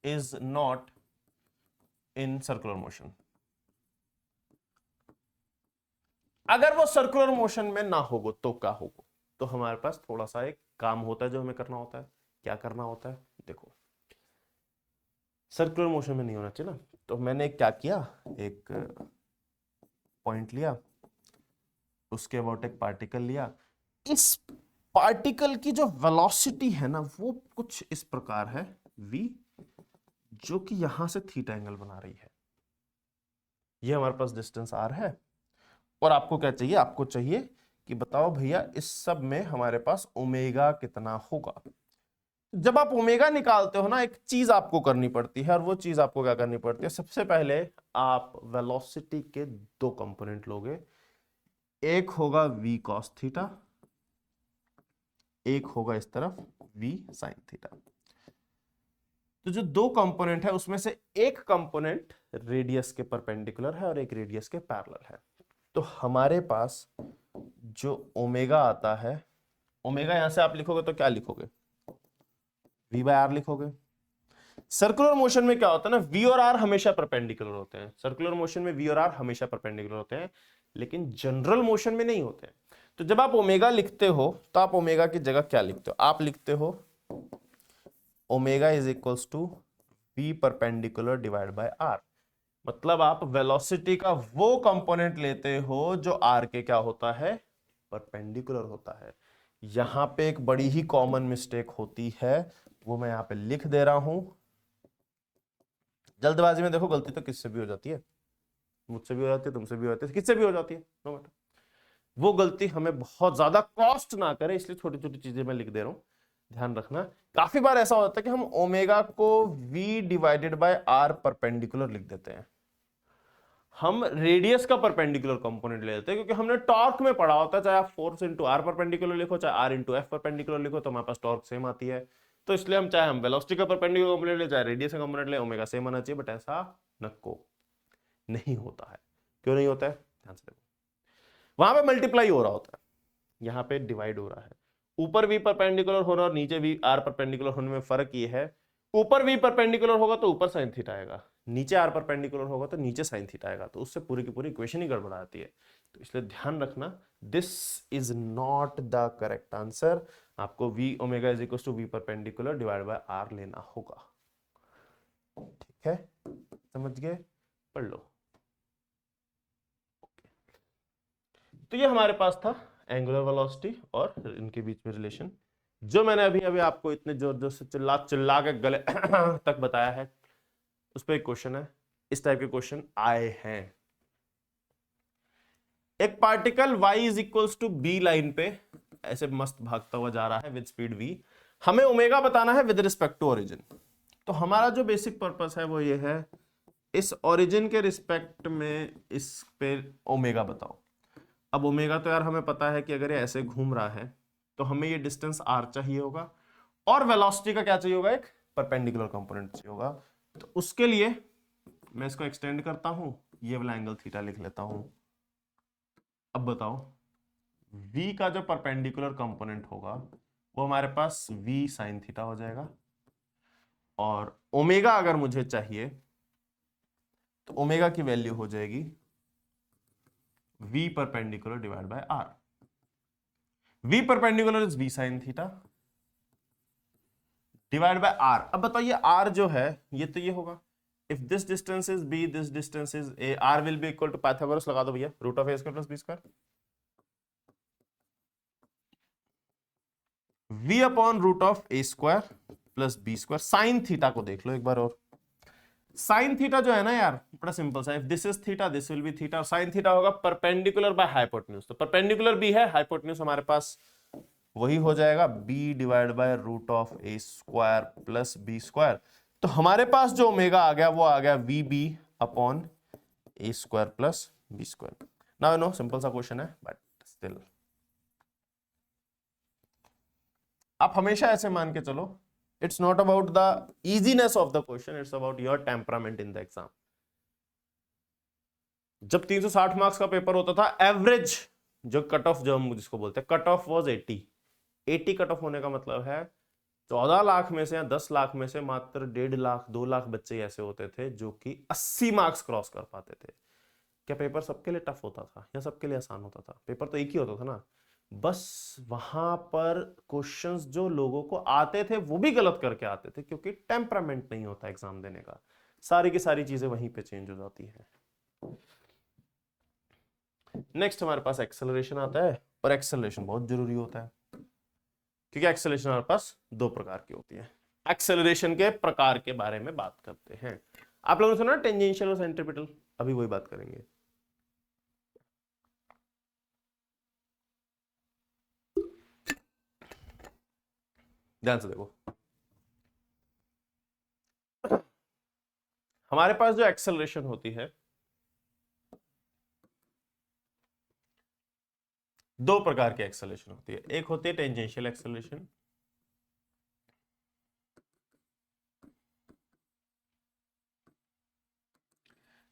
is not in circular motion, अगर वो सर्कुलर मोशन में ना होगो तो क्या होगो, तो हमारे पास थोड़ा सा एक काम होता है जो हमें करना होता है। क्या करना होता है, देखो सर्कुलर मोशन में नहीं होना चाहिए ना, तो मैंने क्या किया, एक पॉइंट लिया, उसके अबाउट एक पार्टिकल लिया, इस पार्टिकल की जो वेलोसिटी है ना वो कुछ इस प्रकार है v, जो कि यहां से थीटा एंगल बना रही है। ये हमारे पास डिस्टेंस r है, और आपको क्या चाहिए, आपको चाहिए कि बताओ भैया इस सब में हमारे पास ओमेगा कितना होगा। जब आप ओमेगा निकालते हो ना, एक चीज आपको करनी पड़ती है, और वो चीज आपको क्या करनी पड़ती है, सबसे पहले आप वेलोसिटी के दो कंपोनेंट लोगे, एक होगा v cos थीटा, एक होगा इस तरफ v sin थीटा। तो जो दो कंपोनेंट है उसमें से एक कंपोनेंट रेडियस के परपेंडिकुलर है और एक रेडियस के पैरेलल है। तो हमारे पास जो ओमेगा आता है, ओमेगा यहां से आप लिखोगे तो क्या लिखोगे, v बाय आर लिखोगे। सर्कुलर मोशन में क्या होता है ना, v और r हमेशा परपेंडिकुलर होते हैं, सर्कुलर मोशन में v और r हमेशा परपेंडिकुलर होते हैं, लेकिन जनरल मोशन में नहीं होते हैं। तो जब आप ओमेगा लिखते हो तो आप ओमेगा की जगह क्या लिखते हो, आप लिखते हो omega is equals to v perpendicular divide by r, मतलब आप वेलोसिटी का वो कंपोनेंट लेते हो जो r के क्या होता है, परपेंडिकुलर होता है। यहां पे एक बड़ी ही कॉमन मिस्टेक होती है, वो मैं यहां पे लिख दे रहा हूं। जल्दबाजी में देखो गलती तो किससे भी हो जाती है, मुझसे भी हो जाती है, तुमसे भी हो जाती है, किससे भी हो जाती है, नो मैटर। वो गलती हमें बहुत ज्यादा कॉस्ट ना करे, इसलिए छोटी छोटी चीजें मैं लिख दे रहा हूं, ध्यान रखना। काफी बार ऐसा होता है कि हम ओमेगा को v divided by r perpendicular लिख देते हैं, हम रेडियस का परपेंडिकुलर कंपोनेंट ले लेते हैं, क्योंकि हमने टॉर्क में पढ़ा होता है, चाहे आप फोर्स इंटू आर परपेंडिकुलर लिखो, चाहे आर इंटू एफ परपेंडिकुलर लिखो, तो हमारे पास टॉर्क सेम आती है। तो इसलिए हम चाहे हम वेलोसिटी का परपेंडिकुलर कंपोनेंट ले, चाहे रेडियस का कंपोनेंट ले, ओमेगा सेम आना चाहिए, बट ऐसा नको नहीं होता है। क्यों नहीं होता है, ध्यान से देखो, वहां पे मल्टीप्लाई हो रहा होता है, यहाँ पे डिवाइड हो रहा है। ऊपर v परपेंडिकुलर होना और नीचे v r परपेंडिकुलर होने में फर्क ये है, ऊपर v परपेंडिकुलर होगा तो ऊपर sin थीटा आएगा, नीचे r परपेंडिकुलर होगा तो नीचे sin थीटा आएगा, तो उससे पूरी की पूरी इक्वेशन ही गड़बड़ा जाती है। तो इसलिए ध्यान रखना, this is not the correct answer, आपको v omega is equal to v perpendicular divide by r लेना होगा। ठीक है, समझ गए, पढ़ लो। तो ये हमारे पास था एंगुलर वेलोसिटी और इनके बीच में रिलेशन, जो मैंने अभी अभी आपको इतने जोर जोर से चिल्ला चिल्ला के गले तक बताया है, उस पर एक क्वेश्चन है, इस टाइप के क्वेश्चन आए हैं। एक particle y is equals to b line पे ऐसे मस्त भागता हुआ जा रहा है विद स्पीड v, हमें ओमेगा बताना है विद रिस्पेक्ट टू ओरिजिन। तो हमारा जो बेसिक पर्पस है वो ये है, इस ओरिजिन के रिस्पेक्ट में इस पे ओमेगा बताओ। अब ओमेगा तो यार हमें पता है कि अगर ये ऐसे घूम रहा है तो हमें ये डिस्टेंस r चाहिए होगा, और वेलोसिटी का क्या चाहिए होगा, एक परपेंडिकुलर कंपोनेंट चाहिए होगा। तो उसके लिए मैं इसको एक्सटेंड करता हूं, ये वाला एंगल थीटा लिख लेता हूं। अब बताओ v का जो परपेंडिकुलर कंपोनेंट होगा वो हमारे पास v sin थीटा हो जाएगा, और ओमेगा अगर मुझे चाहिए तो ओमेगा की वैल्यू हो जाएगी v perpendicular divide by r। v perpendicular is v sin theta divide by r। अब बताइए r जो है ये तो ये होगा, if this distance is b, this distance is a, r will be equal to Pythagoras लगा दो भैया, root of a square plus b square, v upon root of a square plus b square. Sine theta को देख लो एक बार और, sine theta जो है ना यार, बड़ा सिंपल सा, if this is theta this will be theta, और साइन थीटा होगा परपेंडिकुलर बाय हाइपोटेन्यूज, तो परपेंडिकुलर भी है, हाइपोटेन्यूज हमारे पास वही हो जाएगा b divide by root of a square plus b square. तो हमारे पास जो ओमेगा आ गया वो आ गया vb upon a square plus b square. Now you know simple सा क्वेश्चन है बट स्टिल आप हमेशा ऐसे मान के चलो, it's not about the easiness of the question, it's about your temperament in the exam. जब 360 मार्क्स का पेपर होता था, एवरेज जो कट ऑफ, जो हम जिसको बोलते हैं cut off was 80 cut off होने का मतलब है 14 लाख में से या 10 लाख में से मात्र 1.5 लाख 2 लाख बच्चे ऐसे होते थे जो कि 80 मार्क्स क्रॉस कर पाते थे। क्या पेपर सबके लिए टफ होता था या सबके लिए आसान होता था? पेपर तो एक ही होता था ना, बस वहां पर क्वेश्चंस जो लोगों को आते थे वो भी गलत करके आते थे, क्योंकि टेम्परामेंट नहीं होता एग्जाम देने का। सारी की सारी चीजें वहीं पे चेंज हो जाती है। नेक्स्ट हमारे पास एक्सेलरेशन आता है, और एक्सेलरेशन बहुत जरूरी होता है, क्योंकि एक्सेलरेशन हमारे पास दो प्रकार की होती है। एक्सेलरेशन के प्रकार के बारे में बात करते हैं। आप लोगों ने सुना टेंजेंशियल और सेंट्रीपिटल, अभी वही बात करेंगे। ध्यान से देखो, हमारे पास जो एक्सेलरेशन होती है दो प्रकार की एक्सेलरेशन होती है। एक होती है टेंजेंशियल एक्सेलरेशन,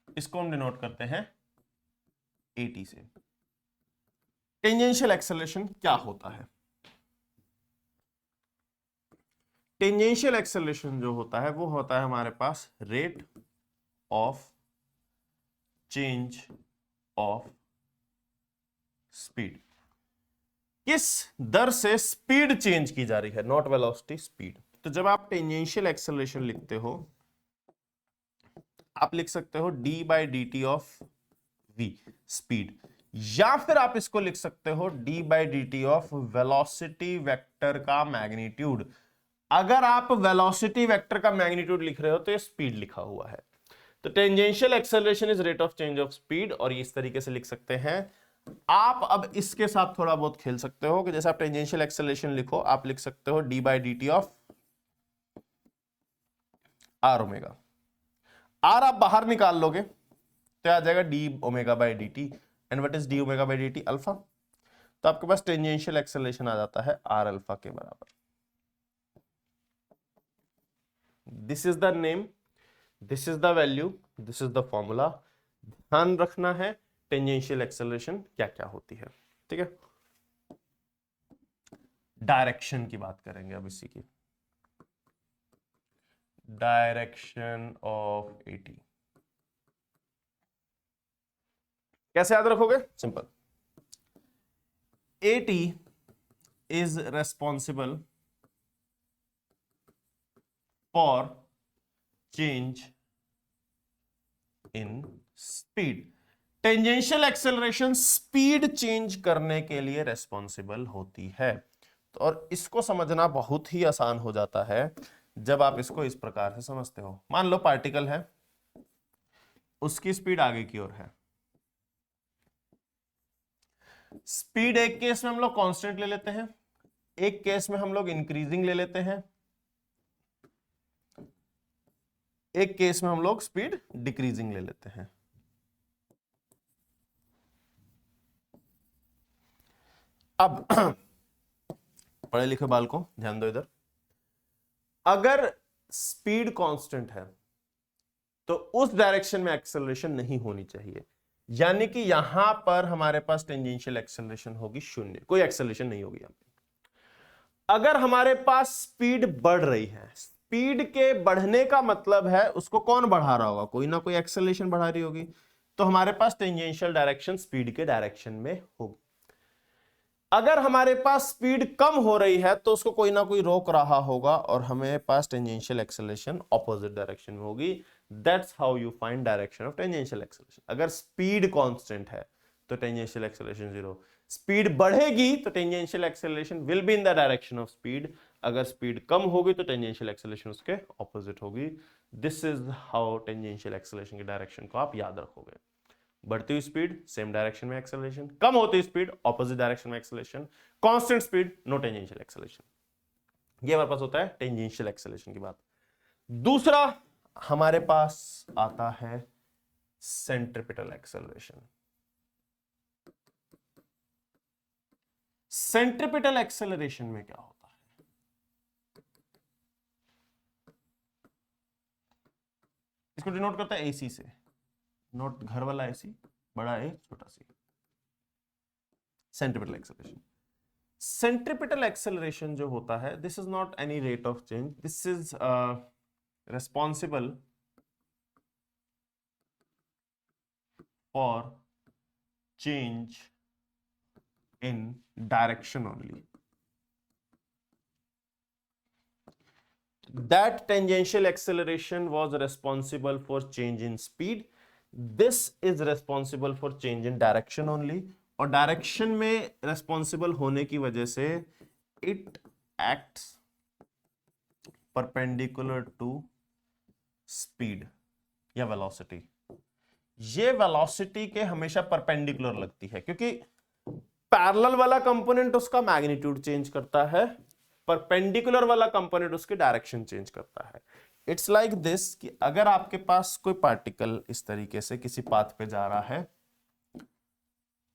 इसको हम डिनोट करते हैं AT से। टेंजेंशियल एक्सेलरेशन क्या होता है? टेंजेंशियल एक्सेलरेशन जो होता है वो होता है हमारे पास rate of change of speed. किस दर से स्पीड चेंज की जा रही है, नॉट वेलोसिटी, स्पीड। तो जब आप टेंजेंशियल एक्सेलरेशन लिखते हो, आप लिख सकते हो d by d t of v speed, या फिर आप इसको लिख सकते हो d by d t of velocity vector का मैग्नीट्यूड। अगर आप वेलोसिटी वेक्टर का मैग्नीट्यूड लिख रहे हो तो ये स्पीड लिखा हुआ है। तो tangential acceleration is rate of change of speed, और ये इस तरीके से लिख सकते हैं। आप अब इसके साथ थोड़ा बहुत खेल सकते हो कि जैसे आप टेंजेंशियल एक्सेलरेशन लिखो, आप लिख सकते हो d by d t of r omega. R आप बाहर निकाल लोगे तो आ जाएगा d omega by d t, and what is d omega by d t? Alpha. तो आपके पास टेंजेंशियल एक्सेलरेशन आ जाता है आर अल्फा के बराबर। This is the name, this is the value, this is the formula. ध्यान रखना है टेंजेंशियल एक्सेलरेशन क्या क्या होती है, ठीक है। डायरेक्शन की बात करेंगे अब इसी की, डायरेक्शन ऑफ एटी कैसे याद रखोगे? Simple, eighty is responsible for change in speed. Tangential acceleration speed change करने के लिए रेस्पॉन्सिबल होती है। तो और इसको समझना बहुत ही आसान हो जाता है जब आप इसको इस प्रकार से समझते हो। मान लो पार्टिकल है, उसकी स्पीड आगे की ओर है। स्पीड एक केस में हम लोग कांस्टेंट ले लेते हैं, एक केस में हम लोग इंक्रीजिंग ले लेते हैं, एक केस में हम लोग स्पीड डिक्रीजिंग ले लेते हैं। अब पढ़े लिखे बालकों ध्यान दो इधर, अगर स्पीड कांस्टेंट है तो उस डायरेक्शन में एक्सेलरेशन नहीं होनी चाहिए, यानी कि यहां पर हमारे पास टेंजेंशियल एक्सेलरेशन होगी शून्य, कोई एक्सेलरेशन नहीं होगी यहां पे। अगर हमारे पास स्पीड बढ़ रही है, स्पीड के बढ़ने का मतलब है उसको कौन बढ़ा रहा होगा, कोई ना कोई एक्सेलरेशन बढ़ा रही होगी, तो हमारे पास टेंजेंशियल डायरेक्शन स्पीड के डायरेक्शन में होगी। अगर हमारे पास स्पीड कम हो रही है तो उसको कोई ना कोई रोक रहा होगा, और हमें पास टेंजेंशियल एक्सेलरेशन ऑपोजिट डायरेक्शन में होगी। That's how you find direction of tangential acceleration. अगर स्पीड कांस्टेंट है तो टेंजेंशियल एक्सेलरेशन 0, स्पीड बढ़ेगी तो tangential acceleration will be in the direction of speed. अगर स्पीड कम होगी तो टेंजेंशियल एक्सेलरेशन उसके ऑपोजिट होगी। This is how tangential acceleration की डायरेक्शन को आप याद रखोगे। बढ़ती हुई स्पीड सेम डायरेक्शन में एक्सेलरेशन, कम होती हुई स्पीड ऑपोजिट डायरेक्शन में acceleration, constant speed no tangential acceleration. ये हमारे पास होता है टेंजेंशियल एक्सेलरेशन की बात। दूसरा हमारे पास आता है सेंट्रिपिटल एक्सेलरेशन। सेंट्रिपिटल एक्सेलरेशन में क्या होता है? इसको डिनोट करता है एसी से, नोट घर वाला एसी, बड़ा ए छोटा सी। सेंट्रिपिटल एक्सेलरेशन, सेंट्रिपिटल एक्सेलरेशन जो होता है, this is not any rate of change, this is responsible for change in direction only. That tangential acceleration was responsible for change in speed. This is responsible for change in direction only. और direction में responsible होने की वजह से it acts perpendicular to speed या velocity. ये velocity के हमेशा परपेंडिकुलर लगती है, क्योंकि पैरेलल वाला कंपोनेंट उसका मैग्नीट्यूड चेंज करता है, परपेंडिकुलर वाला कंपोनेंट उसकी डायरेक्शन चेंज करता है। इट्स लाइक दिस कि अगर आपके पास कोई पार्टिकल इस तरीके से किसी पाथ पे जा रहा है,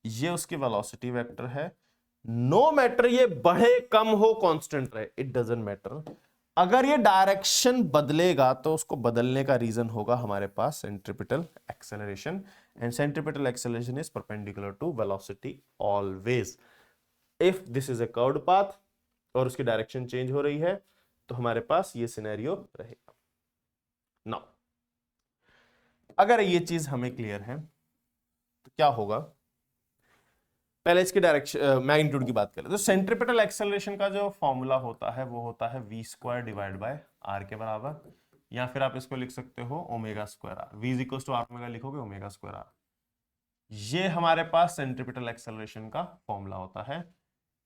ये उसकी वेलोसिटी वेक्टर है, नो मैटर ये बढ़े कम हो कांस्टेंट रहे, इट डजंट मैटर। अगर ये डायरेक्शन बदलेगा तो उसको बदलने का रीजन होगा हमारे पास centripetal acceleration, and centripetal acceleration is perpendicular to velocity always. If this is a curved path और उसकी डायरेक्शन चेंज हो रही है तो हमारे पास ये सिनेरियो रहेगा। नाउ अगर ये चीज हमें क्लियर है तो क्या होगा, पहले इसकी डायरेक्शन मैग्नीट्यूड की बात करें तो सेंट्रिपिटल एक्सेलरेशन का जो फॉर्मूला होता है वो होता है v² डिवाइड बाय r के बराबर, या फिर आप इसको लिख सकते हो omega square r। v is equal to r omega लिखोगे ओमेगा स्क्वायर r। ये हमारे पास सेंट्रिपिटल एक्सेलरेशन का फॉर्मूला होता है।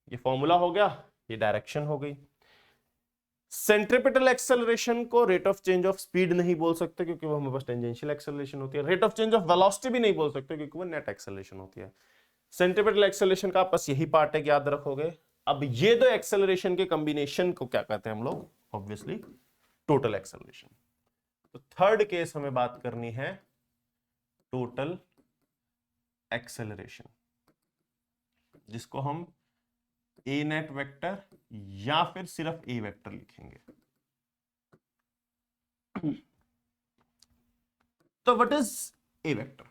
ये फॉर्मूला हो गया, ये डायरेक्शन हो गई। सेंट्रिपिटल एक्सेलरेशन को rate of change of speed नहीं बोल सकते क्योंकि वो हमारे पास टेंजेंशियल एक्सेलरेशन होती है। Rate of change of velocity भी नहीं बोल सकते क्योंकि वो नेट एक्सेलरेशन होती है। सेंट्रिपिटल एक्सेलरेशन का बस यही पार्ट है कि याद रखोगे। अब ये दो एक्सेलरेशन के कॉम्बिनेशन को क्या कहते हैं हम लोग, ऑब्वियसली टोटल एक्सेलरेशन। तो थर्ड केस हमें बात करनी है टोटल एक्सेलरेशन, जिसको हम ए नेट वेक्टर या फिर सिर्फ ए वेक्टर लिखेंगे। तो what is a vector?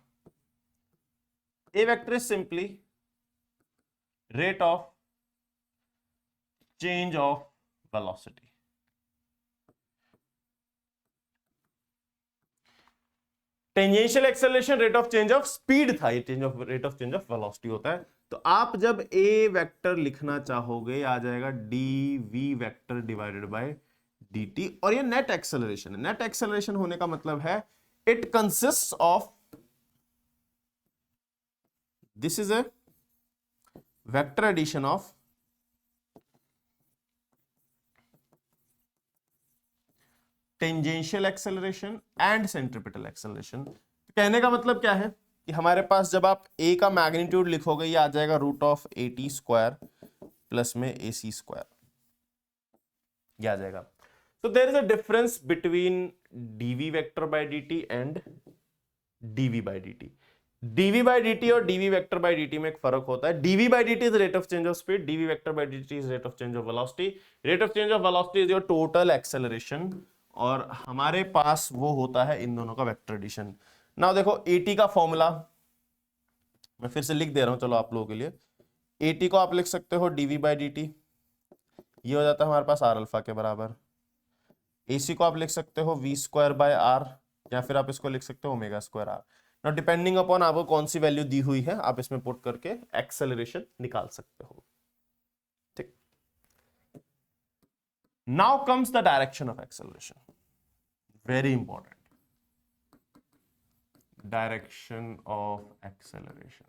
A vector is simply rate of change of velocity. Tangential acceleration rate of change of speed था, ये change of rate of change of velocity होता है। तो आप जब ए वेक्टर लिखना चाहोगे आ जाएगा dv vector divided by dt, और ये नेट एक्सेलरेशन है। नेट एक्सेलरेशन होने का मतलब है it consist of, this is a vector addition of tangential acceleration and centripetal acceleration। कहने का मतलब क्या है कि हमारे पास जब आप a का मैग्नीट्यूड लिखोगे ये आ जाएगा √AT² प्लस में AC², ये आ जाएगा। तो there is a difference between dv vector by dt and dv by dt। dv by dt और dv वेक्टर by dt में एक फर्क होता है। dv by dt is rate of change of speed, dv vector by dt is rate of change of velocity। rate of change of velocity is your total acceleration, और हमारे पास वो होता है इन दोनों का वेक्टर एडिशन। नाउ देखो at का formula मैं फिर से लिख दे रहा हूं चलो आप लोगों के लिए। at को आप लिख सकते हो dv by dt, ये हो जाता है हमारे पास r अल्फा के बराबर। ac को आप लिख सकते हो v² by r, या फिर आप इसको लिख सकते हो omega square r। Now depending upon आपको कौन सी वैल्यू दी हुई है आप इसमें पुट करके एक्सेलरेशन निकाल सकते हो। ठीक, now comes the direction of acceleration, very important. Direction of acceleration,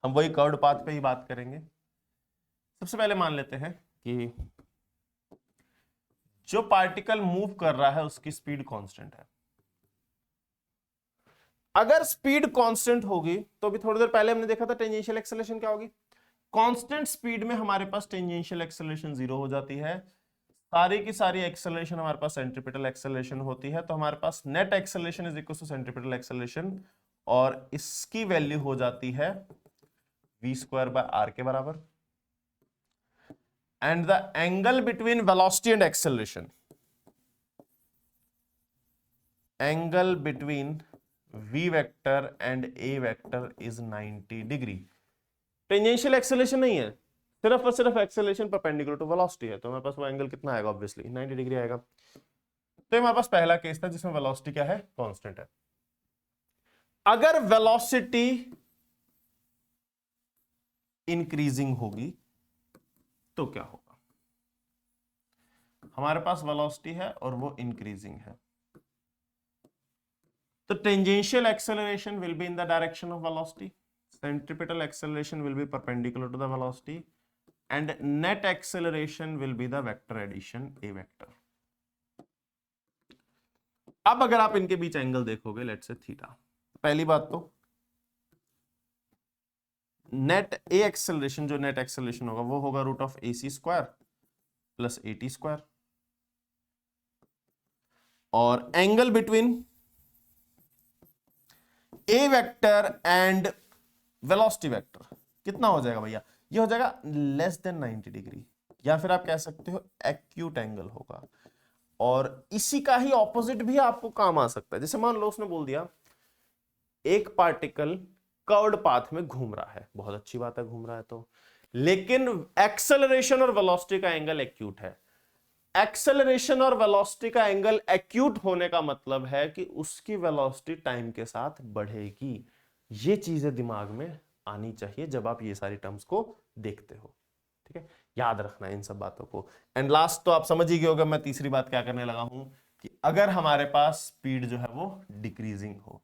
हम वही कर्व्ड पाथ पे ही बात करेंगे। सबसे पहले मान लेते हैं कि जो पार्टिकल मूव कर रहा है उसकी स्पीड कांस्टेंट है। अगर स्पीड कांस्टेंट होगी तो अभी थोड़ी देर पहले हमने देखा था टेंजेंशियल एक्सेलरेशन क्या होगी। कांस्टेंट स्पीड में हमारे पास टेंजेंशियल एक्सेलरेशन 0 हो जाती है, सारी की सारी एक्सेलरेशन हमारे पास सेंट्रीपिटल एक्सेलरेशन होती है। तो हमारे पास net acceleration is equal to centripetal acceleration, और इसकी वैल्यू हो जाती है v²/r के बराबर। And the angle between velocity and acceleration, angle between v vector and a vector is 90 degree. Tangential acceleration नहीं है, सिर्फ और सिर्फ एक्सेलरेशन परपेंडिकुलर टू वेलोसिटी है, तो हमारे पास वो एंगल कितना आएगा, ऑब्वियसली 90 डिग्री आएगा। तो हमारे पास पहला केस था जिसमें वेलोसिटी क्या है, कांस्टेंट है। अगर वेलोसिटी इंक्रीजिंग होगी तो क्या होगा, हमारे पास वेलोसिटी है और वो इंक्रीजिंग है, तो tangential acceleration will be in the direction of velocity, centripetal acceleration will be perpendicular to the velocity, and net acceleration will be the vector addition a vector. अब अगर आप इनके बीच एंगल देखोगे, लेट्स से थीटा, पहली बात तो net ए acceleration, जो net acceleration होगा वो होगा √AC² प्लस AT², और angle between a vector and velocity vector कितना हो जाएगा भैया, ये हो जाएगा लेस देन 90 डिग्री, या फिर आप कह सकते हो एक्यूट एंगल होगा। और इसी का ही ऑपोजिट भी आपको काम आ सकता है। जैसे मान लो उसने बोल दिया एक पार्टिकल कर्व्ड पाथ में घूम रहा है, बहुत अच्छी बात है घूम रहा है तो, लेकिन एक्सेलरेशन और वेलोसिटी का एंगल एक्यूट है। एक्सेलरेशन और वेलोसिटी का एंगल एक्यूट होने का मतलब है कि उसकी वेलोसिटी टाइम के साथ बढ़ेगी। ये चीजें दिमाग में आनी चाहिए जब आप ये सारी टर्म्स को देखते हो, ठीक है, याद रखना इन सब बातों को। एंड लास्ट तो आप समझ ही गए होगा मैं तीसरी बात क्या करने लगा हूं, कि अगर हमारे पास स्पीड जो है वो डिक्रीजिंग हो,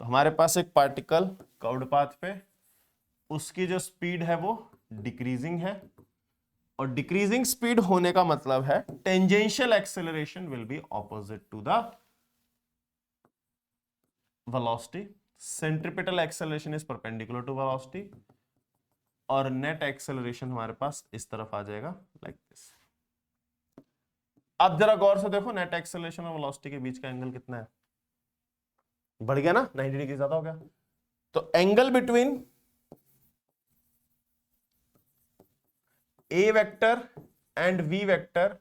तो हमारे पास एक पार्टिकल कर्व्ड पाथ पे, उसकी जो स्पीड है वो डिक्रीजिंग है, और डिक्रीजिंग स्पीड होने का मतलब है tangential acceleration will be opposite to the velocity, centripetal acceleration is perpendicular to velocity, और नेट एक्सेलरेशन हमारे पास इस तरफ आ जाएगा लाइक दिस। अब जरा गौर से देखो, नेट एक्सेलरेशन और वेलोसिटी के बीच का एंगल कितना है, बढ़ गया ना, 90 डिग्री ज्यादा हो गया। तो angle between a vector and v vector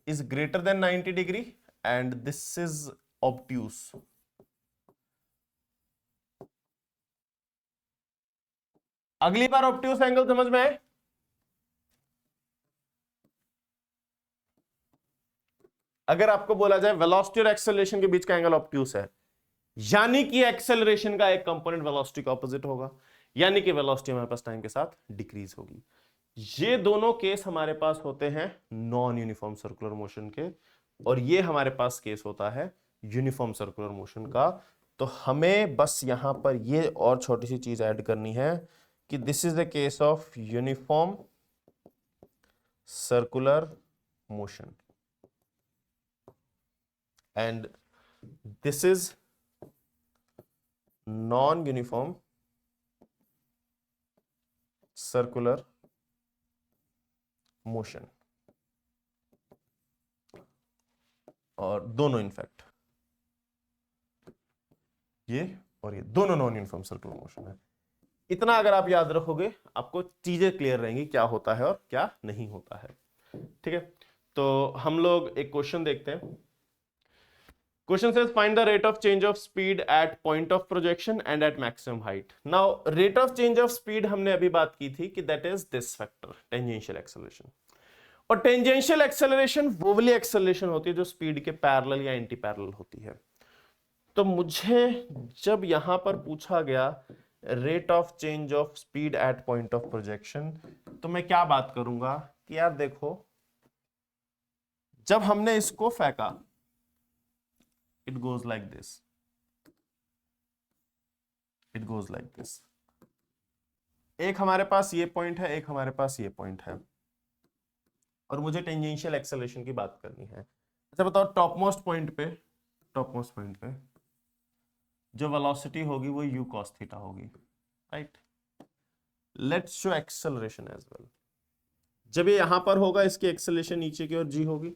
is greater than 90 degree, and this is obtuse. अगली बार ऑब्ट्यूस एंगल समझ में आए, अगर आपको बोला जाए वेलोसिटी और एक्सेलरेशन के बीच का एंगल ऑब्ट्यूस है, यानी कि एक्सेलरेशन का एक कंपोनेंट वेलोसिटी का ऑपोजिट होगा, यानी कि वेलोसिटी हमारे पास टाइम के साथ डिक्रीज होगी। ये दोनों केस हमारे पास होते हैं नॉन यूनिफॉर्म सर्कुलर मोशन के, और ये हमारे पास केस होता है यूनिफॉर्म सर्कुलर मोशन का। तो हमें बस यहां पर ये और छोटी सी चीज ऐड करनी है कि this is the case of uniform circular motion and this is non uniform circular motion. और दोनों इनफैक्ट ये और ये दोनों नॉन यूनिफॉर्म सर्कुलर मोशन है। इतना अगर आप याद रखोगे आपको चीजें क्लियर रहेंगी क्या होता है और क्या नहीं होता है, ठीक है। तो हम लोग एक क्वेश्चन देखते हैं। Question says find the rate of change of speed at point of projection and at maximum height. Now rate of change of speed हमने अभी बात की थी कि that is this factor tangential acceleration, और टेंजेंशियल एक्सेलरेशन वो वाली acceleration होती है जो स्पीड के पैरेलल या एंटी पैरेलल होती है। तो मुझे जब यहां पर पूछा गया rate of change of speed at point of projection, तो मैं क्या बात करूंगा कि यार देखो, जब हमने इसको फेंका it goes like this, it goes like this, एक हमारे पास ये पॉइंट है, एक हमारे पास ये पॉइंट है, और मुझे टेंजेंशियल एक्सेलरेशन की बात करनी है। अच्छा बताओ, टॉप मोस्ट पॉइंट पे जो वेलोसिटी होगी वो u cos थीटा होगी, right. Let's show acceleration as well. जब ये यहां पर होगा इसकी एक्सेलरेशन नीचे की ओर g होगी,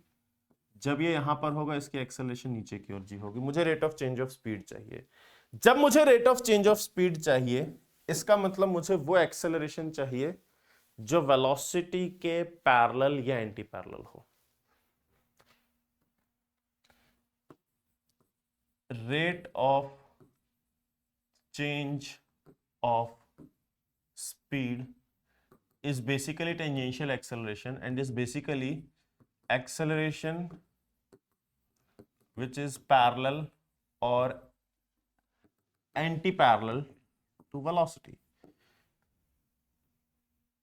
जब ये यहां पर होगा इसकी एक्सेलरेशन नीचे की ओर g होगी। मुझे rate of change of speed चाहिए। जब मुझे rate of change of speed चाहिए, इसका मतलब मुझे वो एक्सेलरेशन चाहिए जो वेलोसिटी के पैरेलल या एंटी पैरेलल हो। Rate of change of speed is basically tangential acceleration and is basically acceleration which is parallel or anti-parallel to velocity।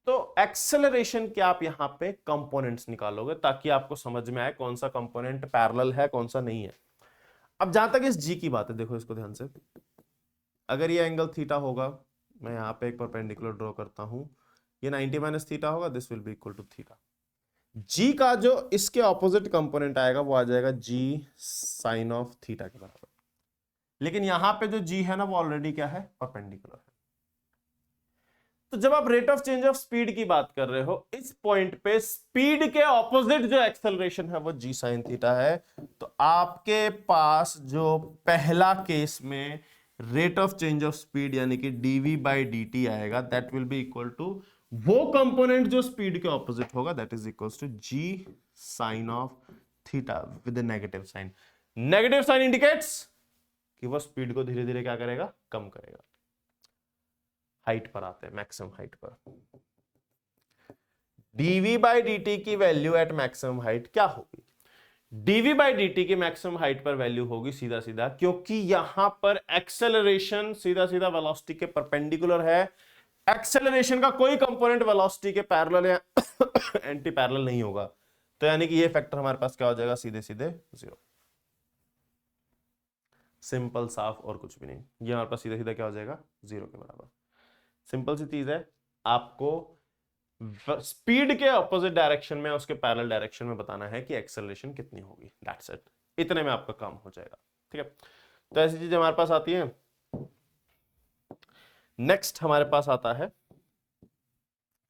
तो एक्सेलरेशन के आप यहां पे कंपोनेंट्स निकालोगे ताकि आपको समझ में आए कौन सा कंपोनेंट पैरेलल है, कौन सा नहीं है। अब जहां तक इस जी की बात है, देखो इसको ध्यान से, अगर ये एंगल थीटा होगा, मैं यहाँ पे एक परपेंडिकुलर ड्रॉ करता हूं, ये 90 माइनस थीटा होगा, this will be equal to theta. जी का जो इसके ऑपोजिट कंपोनेंट आएगा वो आ जाएगा जी साइन ऑफ थीटा के बराबर। लेकिन यहां पे जो जी है ना वो ऑलरेडी क्या है, परपेंडिकुलर है। तो जब आप rate of change of speed की बात कर रहे हो, इस पॉइंट पे स्पीड के ऑपोजिट जो एक्सेलरेशन है वो जी साइन थीटा है। तो आपके पास जो पहला केस में rate of change of speed यानी कि dv बाई dt आएगा, that will be equal to वो कंपोनेंट जो स्पीड के ऑपोजिट होगा, that is equal to g sine of theta with negative sign. Negative sign indicates कि वो स्पीड को धीरे धीरे क्या करेगा, कम करेगा। हाइट पर आते हैं, मैक्सिमम हाइट पर। dv बाई dt की वैल्यू एट मैक्सिमम हाइट क्या होगी? dv बाई dt की मैक्सिमम हाइट पर वैल्यू होगी सीधा सीधा, क्योंकि यहां पर एक्सेलरेशन सीधा सीधा वेलोसिटी के परपेंडिकुलर है। एक्सेलरेशन का कोई कंपोनेंट वेलोसिटी के पैरेलल या एंटी पैरेलल नहीं होगा। तो यानी कि ये फैक्टर हमारे पास क्या हो जाएगा, सीधे सीधे 0। सिंपल, साफ, और कुछ भी नहीं। ये हमारे पास सीधा सीधा क्या हो जाएगा, 0 के बराबर। सिंपल सी चीज है, आपको स्पीड के ऑपोजिट डायरेक्शन में, उसके पैरेलल डायरेक्शन में बताना है कि एक्सेलरेशन कितनी होगी। दैट्स इट, इतने में आपका काम हो जाएगा। ठीक है, तो ऐसी चीजें हमारे पास आती हैं। नेक्स्ट हमारे पास आता है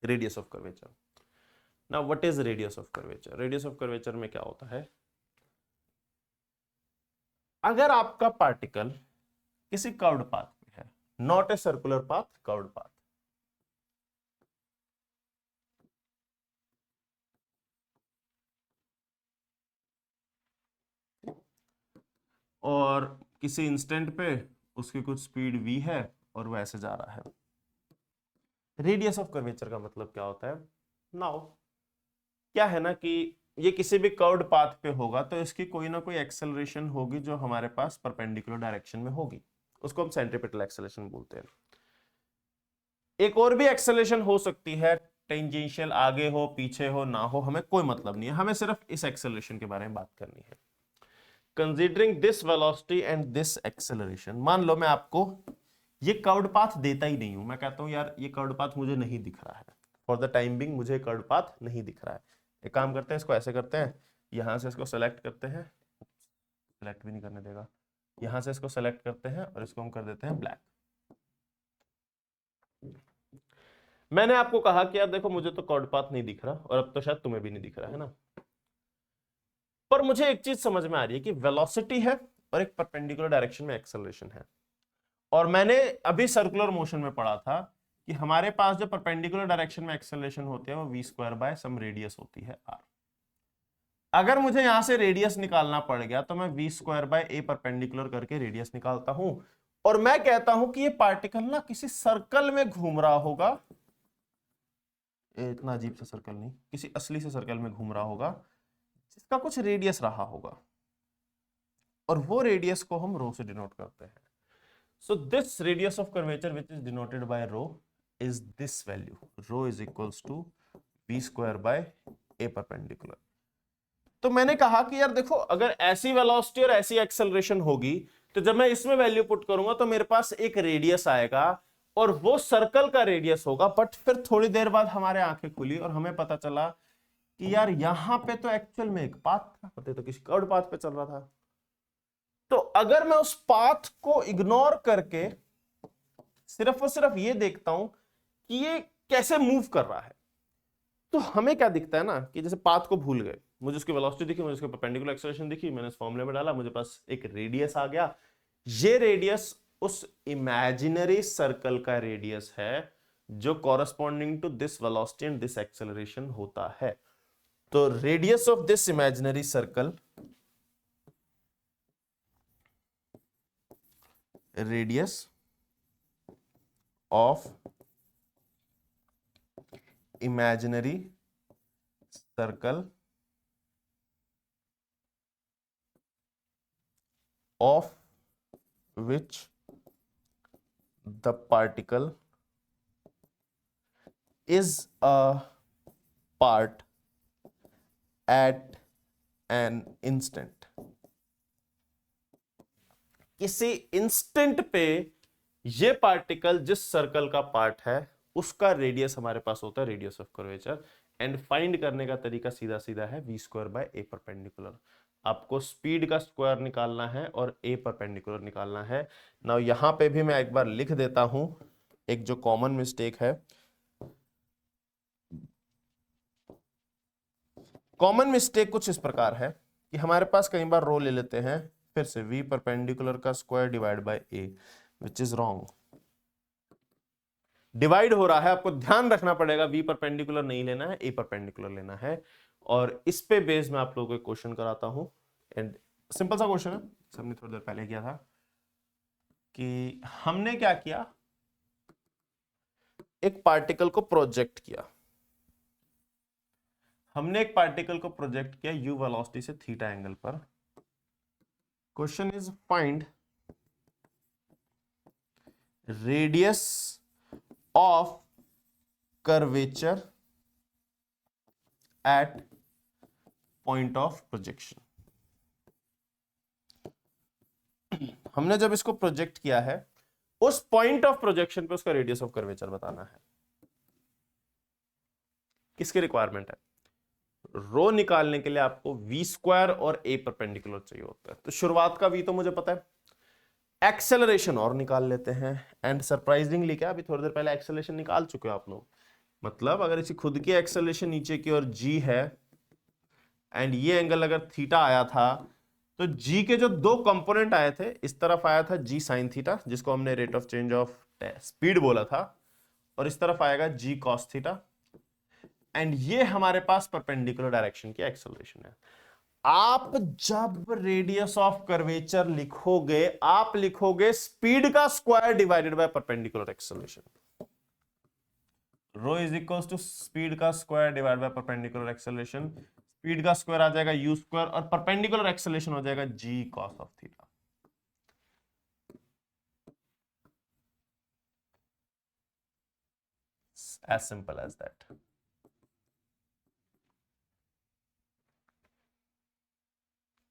radius of curvature. Now what is radius of curvature? Radius of curvature में क्या होता है, अगर आपका पार्टिकल किसी कर्व्ड पाथ में है, not a circular path, curved path, और किसी इंस्टेंट पे उसकी कुछ स्पीड v है और वो ऐसे जा रहा है। रेडियस ऑफ कर्वेचर का मतलब क्या होता है? नाउ क्या है ना कि ये किसी भी कर्व्ड पाथ पे होगा तो इसकी कोई ना कोई एक्सेलरेशन होगी जो हमारे पास परपेंडिकुलर डायरेक्शन में होगी, उसको हम सेंट्रीपिटल एक्सेलरेशन बोलते हैं। एक और भी एक्सेलरेशन हो सकती है, टेंजेंशियल, आगे हो पीछे हो ना हो, हमें कोई मतलब नहीं है, हमें सिर्फ इस एक्सेलरेशन के बारे में बात करनी है। Considering this velocity and this acceleration, मान लो मैं आपको ये कर्व्ड पाथ देता ही नहीं हूं, मैं कहता हूं यार ये कर्व्ड पाथ मुझे नहीं दिख रहा है, फॉर द टाइम बिंग मुझे कर्व्ड पाथ नहीं दिख रहा है। एक काम करते हैं, इसको ऐसे करते हैं, यहां से इसको सेलेक्ट करते हैं, सेलेक्ट भी नहीं करने देगा, यहां से इसको सेलेक्ट करते हैं और इसको हम कर देते हैं ब्लैक। मैंने आपको कहा कि यार देखो मुझे तो कर्व्ड पाथ नहीं दिख रहा, और अब तो शायद तुम्हें भी नहीं दिख रहा है ना, पर मुझे एक चीज समझ में आ रही है कि वेलोसिटी है और एक परपेंडिकुलर डायरेक्शन में एक्सेलरेशन है। और मैंने अभी सर्कुलर मोशन में पढ़ा था कि हमारे पास जो परपेंडिकुलर डायरेक्शन में एक्सेलरेशन होती है वो v square by some radius होती है r। अगर मुझे यहां से रेडियस निकालना पड़ गया तो मैं v square bye a perpendicular करके रेडियस निकालता हूं, और मैं कहता हूं कि ये पार्टिकल ना किसी सर्कल में घूम रहा होगा, इतना अजीब सा सर्कल नहीं, किसी असली से सर्कल में घूम रहा होगा जिसका कुछ रेडियस रहा होगा, और वो रेडियस को हम रो से डिनोट करते हैं। So this radius of curvature which is denoted by rho is this value. Rho is equals to v square by a perpendicular. तो मैंने कहा कि यार देखो अगर ऐसी वेलोसिटी और ऐसी एक्सेलरेशन होगी तो जब मैं इसमें वैल्यू पुट करूंगा तो मेरे पास एक रेडियस आएगा, और वो सर्कल का रेडियस होगा। बट फिर थोड़ी देर बाद हमारे आंखें खुली और हमें पता चला कि यार यहां पे तो एक्चुअल में एक पाथ था, पता तो किसी कर्व पाथ पे चल रहा था। तो अगर मैं उस पाथ को इग्नोर करके सिर्फ और सिर्फ ये देखता हूं कि ये कैसे मूव कर रहा है, तो हमें क्या दिखता है ना कि जैसे पाथ को भूल गए, मुझे उसकी वेलोसिटी दिखी, मुझे उसकी परपेंडिकुलर एक्सेलरेशन दिखी, मैंने इस फॉर्मूले में डाला, मुझे पास एक रेडियस आ गया। ये रेडियस उस इमेजिनरी सर्कल का रेडियस है जो corresponding to this velocity and this acceleration होता है। तो radius of this imaginary circle, radius of imaginary circle of which the particle is a part at an instant। किसी इंस्टेंट पे ये पार्टिकल जिस सर्कल का पार्ट है उसका रेडियस हमारे पास होता है, radius of curvature. And find करने का तरीका सीधा सीधा है v square bye a perpendicular. आपको स्पीड का स्क्वायर निकालना है और a परपेंडिकुलर निकालना है। नाउ यहां पे भी मैं एक बार लिख देता हूं एक जो कॉमन मिस्टेक है। कॉमन मिस्टेक कुछ इस प्रकार है कि हमारे पास कई बार रो ले लेते हैं फिर से v परपेंडिकुलर का square divide bye a, which is wrong. Divide हो रहा है, आपको ध्यान रखना पड़ेगा v परपेंडिकुलर नहीं लेना है, a परपेंडिकुलर लेना है। और इस पे बेस में आप लोगों को एक क्वेश्चन कराता हूं, एंड सिंपल सा क्वेश्चन है, सबने थोड़ी देर पहले किया था। कि हमने क्या किया, एक पार्टिकल को प्रोजेक्ट किया, हमने एक पार्टिकल को प्रोजेक्ट किया u वेलोसिटी से थीटा एंगल पर। Question is find radius of curvature at point of projection। हमने जब इसको प्रोजेक्ट किया है उस पॉइंट ऑफ प्रोजेक्शन पे उसका रेडियस ऑफ कर्वेचर बताना है। किसकी रिक्वायरमेंट है? रो निकालने के लिए आपको v स्क्वायर और a परपेंडिकुलर चाहिए होता है। तो शुरुआत का v तो मुझे पता है, एक्सेलरेशन और निकाल लेते हैं। एंड सरप्राइजिंगली क्या, अभी थोड़ी देर पहले एक्सेलरेशन निकाल चुके हो आप लोग। मतलब अगर इसी खुद की एक्सेलरेशन नीचे की ओर g है एंड ये एंगल अगर थीटा आया था, तो g के जो दो कंपोनेंट आए थे, इस तरफ आया था g साइन थीटा जिसको हमने rate of change of speed बोला था, और इस तरफ आएगा g कॉस थीटा। एंड ये हमारे पास परपेंडिकुलर डायरेक्शन की एक्सेलरेशन है। आप जब रेडियस ऑफ कर्वेचर लिखोगे, आप लिखोगे स्पीड का square divided by perpendicular acceleration. Rho is equals to speed का square divided by perpendicular acceleration. Speed का स्क्वायर आ जाएगा u स्क्वायर और परपेंडिकुलर एक्सेलरेशन हो जाएगा g cos of theta. As simple as that.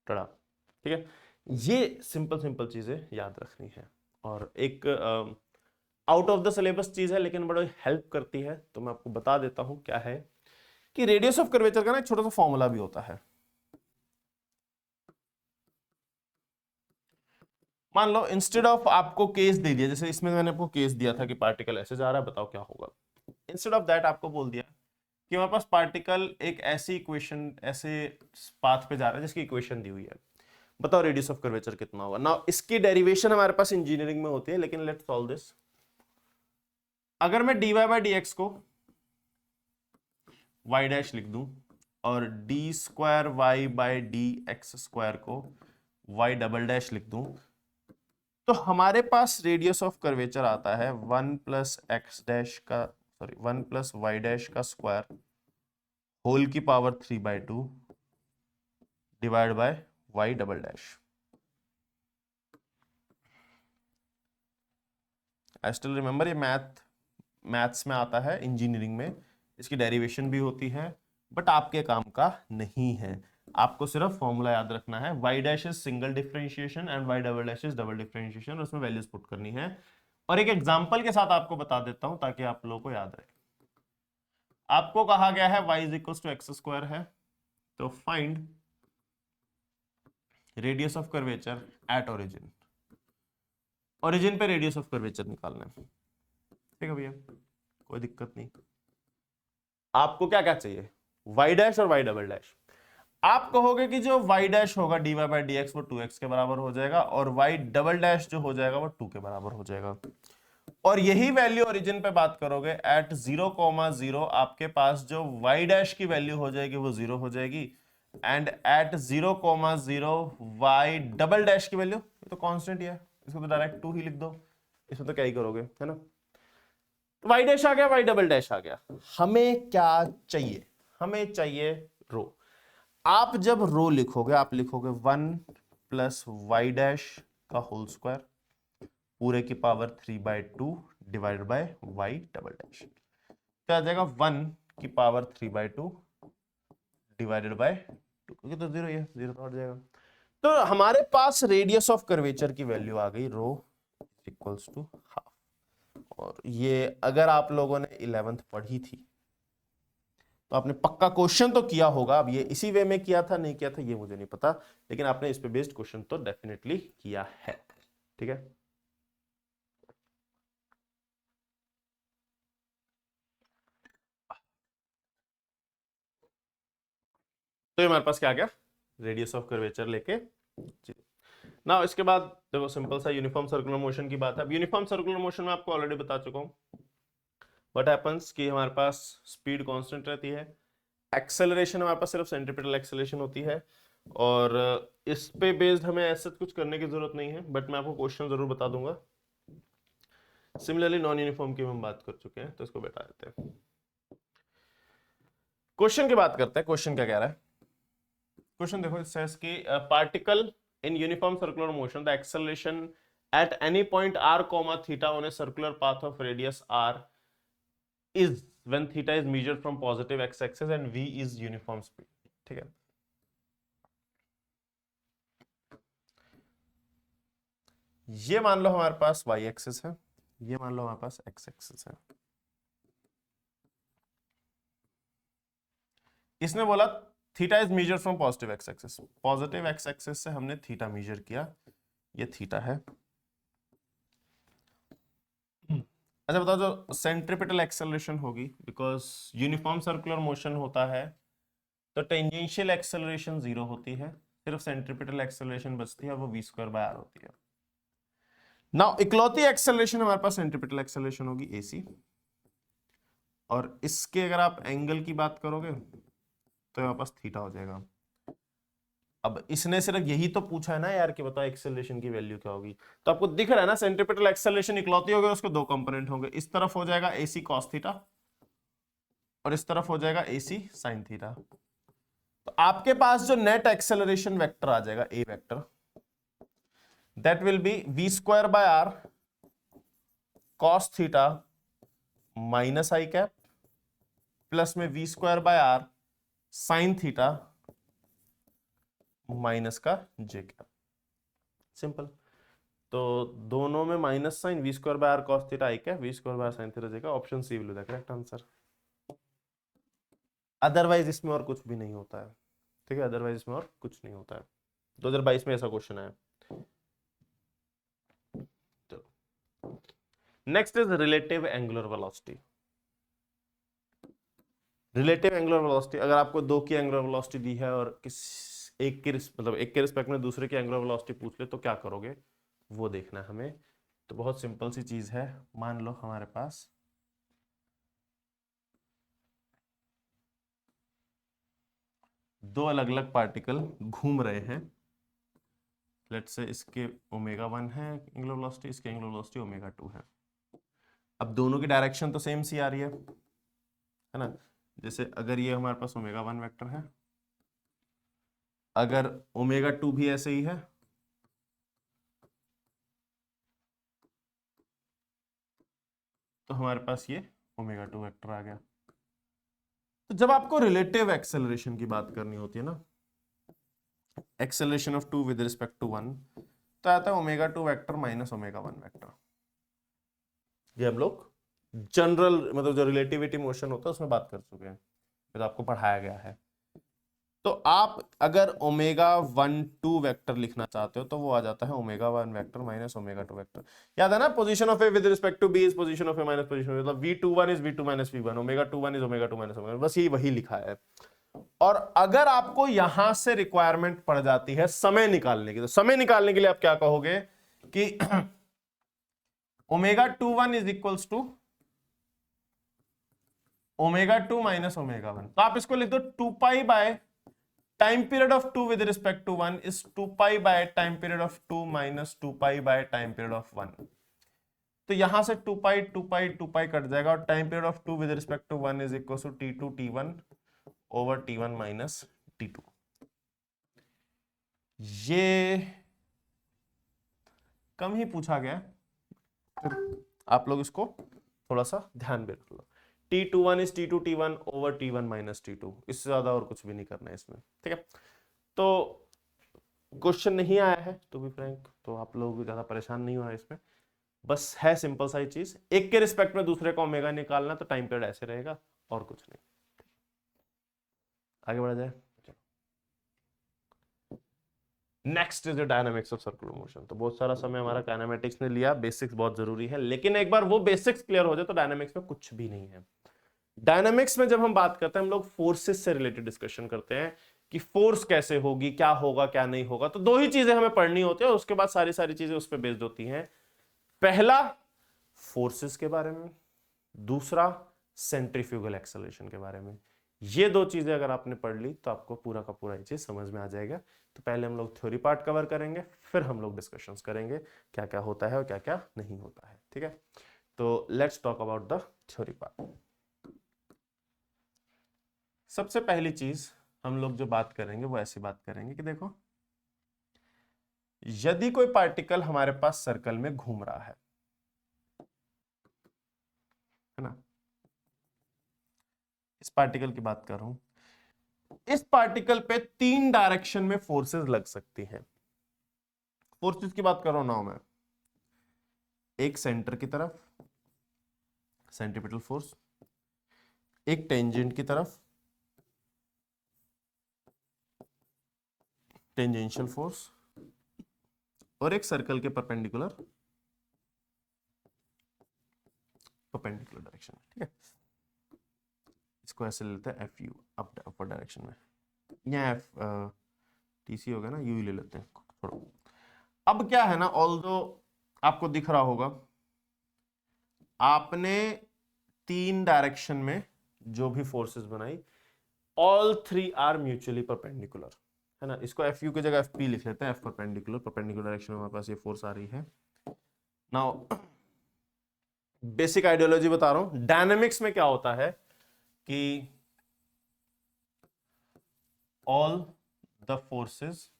ठीक है, ये सिंपल सिंपल चीजें याद रखनी है। और एक आउट ऑफ द सिलेबस चीज है लेकिन बड़ी हेल्प करती है, तो मैं आपको बता देता हूं क्या है कि रेडियस ऑफ कर्वेचर का ना एक छोटा सा फॉर्मूला भी होता है। मान लो इंस्टेड ऑफ आपको केस दे दिया, जैसे इसमें मैंने आपको केस दिया था कि पार्टिकल ऐसे जा रहा है, बताओ क्या होगा। इंस्टेड ऑफ दैट आपको बोल दिया कि हमारे पास पार्टिकल एक ऐसी इक्वेशन, ऐसे पाथ पे जा रहा है जिसकी इक्वेशन दी हुई है, बताओ रेडियस ऑफ कर्वेचर कितना होगा। नाउ इसकी डेरिवेशन हमारे पास इंजीनियरिंग में होती है, लेकिन लेट्स सॉल्व दिस। अगर मैं dy बाई dx को y डैश लिख दूं और d square y by dx square को y डबल डैश लिख दूं, तो हमारे पास रेडियस ऑफ कर्वेचर आता है 1 प्लस एक्स डैश का, सॉरी 1 प्लस वाई डैश का स्क्वायर होल की power 3/2 divide by y double dash. I still remember, ये मैथ्स में आता है, इंजीनियरिंग में इसकी डेरिवेशन भी होती है, बट आपके काम का नहीं है। आपको सिर्फ फॉर्मूला याद रखना है, y dash is single differentiation and y double dash is double differentiation, उसमें वैल्यूज पुट करनी है। और एक एग्जांपल के साथ आपको बता देता हूं ताकि आप लोगों को याद रहे। आपको कहा गया है y is equal to x square है, तो find radius of curvature at origin. Origin पे रेडियस ऑफ कर्वेचर निकालना है, ठीक है भैया, कोई दिक्कत नहीं। आपको क्या क्या चाहिए, y डैश और y डबल डैश। आप कहोगे कि जो y डैश होगा dy बाई डी एक्स वो 2x के बराबर हो जाएगा, और y डबल डैश जो हो जाएगा वो 2 के बराबर हो जाएगा। और यही वैल्यू ओरिजिन पे बात करोगे एट 0,0 आपके पास जो y डैश की वैल्यू हो जाएगी वो 0 हो जाएगी, and at 0,0 y double dash की वैल्यू, ये तो कांस्टेंट ही है, इसको तो डायरेक्ट 2 ही लिख दो, इसमें तो क्या ही करोगे, है ना। y डैश आ गया, y डबल डैश आ गया। हमें क्या चाहिए, हमें चाहिए रो। आप जब रो लिखोगे आप लिखोगे 1 प्लस वाई डैश का होल स्क्वायर पूरे की power 3/2 divided by y double dash, क्या आ जाएगा 1 की पावर 3/2 डिवाइडेड बाय 2, क्योंकि तो 0 ही है, 0 तो हट जाएगा। तो हमारे पास रेडियस ऑफ कर्वेचर की वैल्यू आ गई रो इक्वल्स टू हाफ। और ये अगर आप लोगों ने 11th पढ़ी थी तो आपने पक्का क्वेश्चन तो किया होगा। अब ये इसी वे में किया था नहीं किया था ये मुझे नहीं पता, लेकिन आपने इस पे बेस्ड क्वेश्चन तो डेफिनेटली किया है, ठीक है। तो ये हमारे पास क्या आ गया, रेडियस ऑफ कर्वेचर लेके ना। इसके बाद देखो सिंपल सा यूनिफॉर्म सर्कुलर मोशन की बात है। अब यूनिफॉर्म सर्कुलर मोशन में आपको ऑलरेडी बता चुका हूं व्हाट हैपेंस कि हमारे पास स्पीड कांस्टेंट रहती है, एक्सेलरेशन हमारे पास सिर्फ सेंट्रीपिटल एक्सेलरेशन होती है, और इस पे बेस्ड हमें ऐसा कुछ करने की जरूरत नहीं है, बट मैं आपको क्वेश्चन जरूर बता दूंगा। सिमिलरली नॉन यूनिफॉर्म की हम बात कर चुके हैं, तो इसको बैठा देते हैं। क्वेश्चन की बात करते हैं, क्वेश्चन क्या कह रहा है। क्वेश्चन देखो, इट सेज कि particle in uniform circular motion the acceleration at any point r comma theta on a circular path of radius r is when theta is measured from positive x-axis and v is uniform speed, ठीक है। ये मान लो हमारे पास y axis है, ये मान लो हमारे पास x axis है। इसने बोला theta is measure from positive x axis, positive x axis से हमने थीटा मेजर किया, ये थीटा है। अच्छा बताओ, जो सेंट्रीपिटल एक्सेलरेशन होगी, बिकॉज यूनिफॉर्म सर्कुलर मोशन होता है तो टेंजेंशियल एक्सेलरेशन 0 होती है, सिर्फ सेंट्रीपिटल एक्सेलरेशन बचती है, वो v²/r होती है। नाउ इकलौती एक्सेलरेशन हमारे पास सेंट्रीपिटल एक्सेलरेशन होगी ac, और इसके अगर आप एंगल की बात करोगे तो हमारे पास थीटा हो जाएगा। अब इसने सिर्फ यही तो पूछा है ना यार कि बताओ एक्सेलरेशन की वैल्यू क्या होगी, तो आपको दिख रहा है ना सेंट्रीपिटल एक्सेलरेशन इकलौती होगी, उसके दो कंपोनेंट होंगे, इस तरफ हो जाएगा ac cos थीटा और इस तरफ हो जाएगा ac sin थीटा। तो आपके पास जो नेट एक्सेलरेशन वेक्टर आ जाएगा a vector, that will B v²/r cos theta minus I cap plus में v²/r sin थीटा माइनस का जे कैप, सिंपल। तो दोनों में minus sign, v²/r cos theta i cap, v²/r sin theta j cap, option C will be the correct answer. Otherwise इसमें और कुछ भी नहीं होता है, ठीक है, अदरवाइज इसमें और कुछ नहीं होता है। 2022 में ऐसा क्वेश्चन आया। Next is relative angular velocity. Relative angular velocity, अगर आपको दो की एंगुलर वेलोसिटी दी है और किस एक के मतलब एक के रिस्पेक्ट में दूसरे की एंगुलर वेलोसिटी पूछ ले तो क्या करोगे, वो देखना है हमें। तो बहुत सिंपल सी चीज है, मान लो हमारे पास दो अलग अलग पार्टिकल घूम रहे हैं, लेट्स से इसके ω1 है एंगुलर वेलोसिटी, इसके एंगुलर वेलोसिटी ω2 है। अब दोनों की डायरेक्शन तो सेम सी आ रही है ना। जैसे अगर ये हमारे पास ω1 वेक्टर है, अगर ω2 भी ऐसे ही है, तो हमारे पास ये ω2 वेक्टर आ गया। तो जब आपको रिलेटिव एक्सेलरेशन की बात करनी होती है ना, acceleration of 2 with respect to 1, तो आता है ω2 वेक्टर माइनस ω1 वेक्टर। ये हम लोग जनरल मतलब जो रिलेटिविटी मोशन होता है उसमें बात कर चुके हैं, तो आपको पढ़ाया गया है। तो आप अगर ओमेगा 1 2 वेक्टर लिखना चाहते हो तो वो आ जाता है omega 1 vector minus omega 2 vector. याद है ना, position of a with respect to b is position of a minus position, मतलब v21 is v2 minus v1, omega 21 is omega 2 minus omega, बस ये वही लिखा है। और अगर आपको यहां से रिक्वायरमेंट पड़ जाती है समय निकालने की, तो समय निकालने के लिए आप क्या कहोगे कि omega 21 is equals to omega 2 minus omega 1, तो आप इसको लिख दो 2 pi by time period of 2 with respect to 1 is 2 pi by time period of 2 minus 2 pi by time period of 1। तो यहां से 2 पाई 2 पाई 2 पाई कट जाएगा और time period of 2 with respect to 1 is equal to t2 t1 over t1 minus t2। ये कम ही पूछा गया, आप लोग इसको थोड़ा सा ध्यान में रख लो। t21 is t2 t1 over t1 minus t2, इससे ज्यादा और कुछ भी नहीं करना है इसमें, ठीक है। तो क्वेश्चन नहीं आया है टू बी फ्रैंक, तो आप लोग ज्यादा परेशान नहीं होना इसमें, बस है सिंपल सा ही चीज, एक के रिस्पेक्ट में दूसरे का ओमेगा निकालना, तो टाइम पीरियड ऐसे रहेगा और कुछ नहीं। आगे बढ़ा जाए, next is the dynamics of circular motion. तो बहुत सारा समय हमारा काइनेमेटिक्स ने लिया, बेसिक्स बहुत जरूरी है, लेकिन एक बार वो बेसिक्स क्लियर हो जाए तो डायनामिक्स में कुछ भी नहीं है। डायनामिक्स में जब हम बात करते हैं, हम लोग फोर्सेस से रिलेटेड डिस्कशन करते हैं कि फोर्स कैसे होगी, क्या होगा क्या नहीं होगा, तो दो ही चीजें हमें पढ़नी होती है, उसके बाद सारी सारी चीजें उस पर बेस्ड होती हैं। पहला फोर्सेस के बारे में, दूसरा सेंट्रीफ्यूगल एक्सेलरेशन के बारे में। ये दो चीजें अगर आपने पढ़ ली तो आपको पूरा का पूरा चीज समझ में आ जाएगा। तो पहले हम लोग थ्योरी पार्ट कवर करेंगे, फिर हम लोग डिस्कशंस करेंगे क्या क्या होता है और क्या क्या नहीं होता है, ठीक है। तो let's talk about the theory part. सबसे पहली चीज हम लोग जो बात करेंगे वो ऐसी बात करेंगे कि देखो, यदि कोई पार्टिकल हमारे पास सर्कल में घूम रहा है ना, इस पार्टिकल की बात कर रहा हूं, इस पार्टिकल पे 3 डायरेक्शन में फोर्सेस लग सकती हैं। फोर्सेस की बात कर रहा हूं ना मैं, एक सेंटर की तरफ सेंट्रीपिटल फोर्स, एक टेंजेंट की तरफ टेंजेंशियल फोर्स, और एक सर्कल के परपेंडिकुलर डायरेक्शन में, ठीक है। इसको ऐसे लेते हैं एफ यू, अपर डायरेक्शन में, यहाँ एफ टीसी होगा ना, यू ही ले लेते हैं थोड़ा। अब क्या है ना, ऑल्दो आपको दिख रहा होगा, आपने 3 डायरेक्शन में जो भी फोर्सेस बनाई, ऑल 3 आर म्यूचुअली परपेंडिकुलर, है ना। इसको एफ यू की जगह एफ पी लिख लेते हैं, एफ परपेंडिकुलर डायरेक्शन में हमारे पास ये फोर्स आ रही है। नाउ बेसिक आइडियोलॉजी बता रहा हूं, डायनेमिक्स में क्या होता है कि all the forces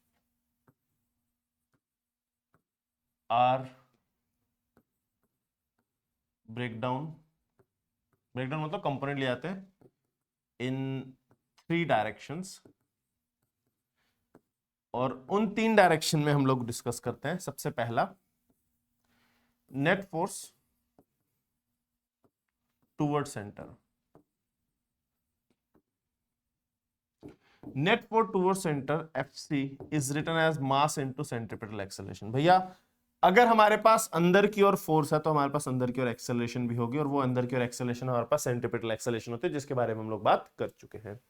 are breakdown मतलब कंपोनेंट ले आते हैं इन 3 डायरेक्शंस, और उन 3 डायरेक्शन में हम लोग डिस्कस करते हैं। सबसे पहला net force toward centre, net force toward centre FC is written as mass into centripetal acceleration. भैया अगर हमारे पास अंदर की ओर फोर्स है तो हमारे पास अंदर की ओर एक्सेलरेशन भी होगी, और वो अंदर की ओर एक्सेलरेशन हमारे पास सेंट्रीपिटल एक्सेलरेशन होती है, जिसके बारे में हम लोग बात कर चुके हैं।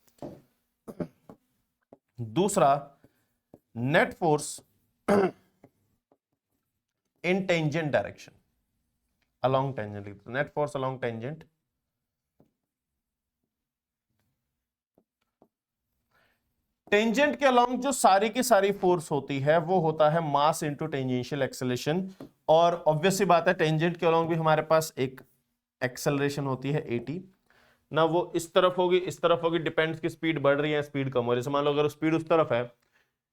दूसरा net force in tangent direction, along tangent, net force along tangent, tangent के अलोंग जो सारी की सारी फोर्स होती है वो होता है मास इनटू टेंजेंशियल एक्सेलरेशन। और ऑब्वियस सी बात है, टेंजेंट के अलोंग भी हमारे पास एक एक्सेलरेशन होती है 80 ना, वो इस तरफ होगी इस तरफ होगी, डिपेंड्स की स्पीड बढ़ रही है स्पीड कम हो रही है। मान लो अगर स्पीड उस तरफ है,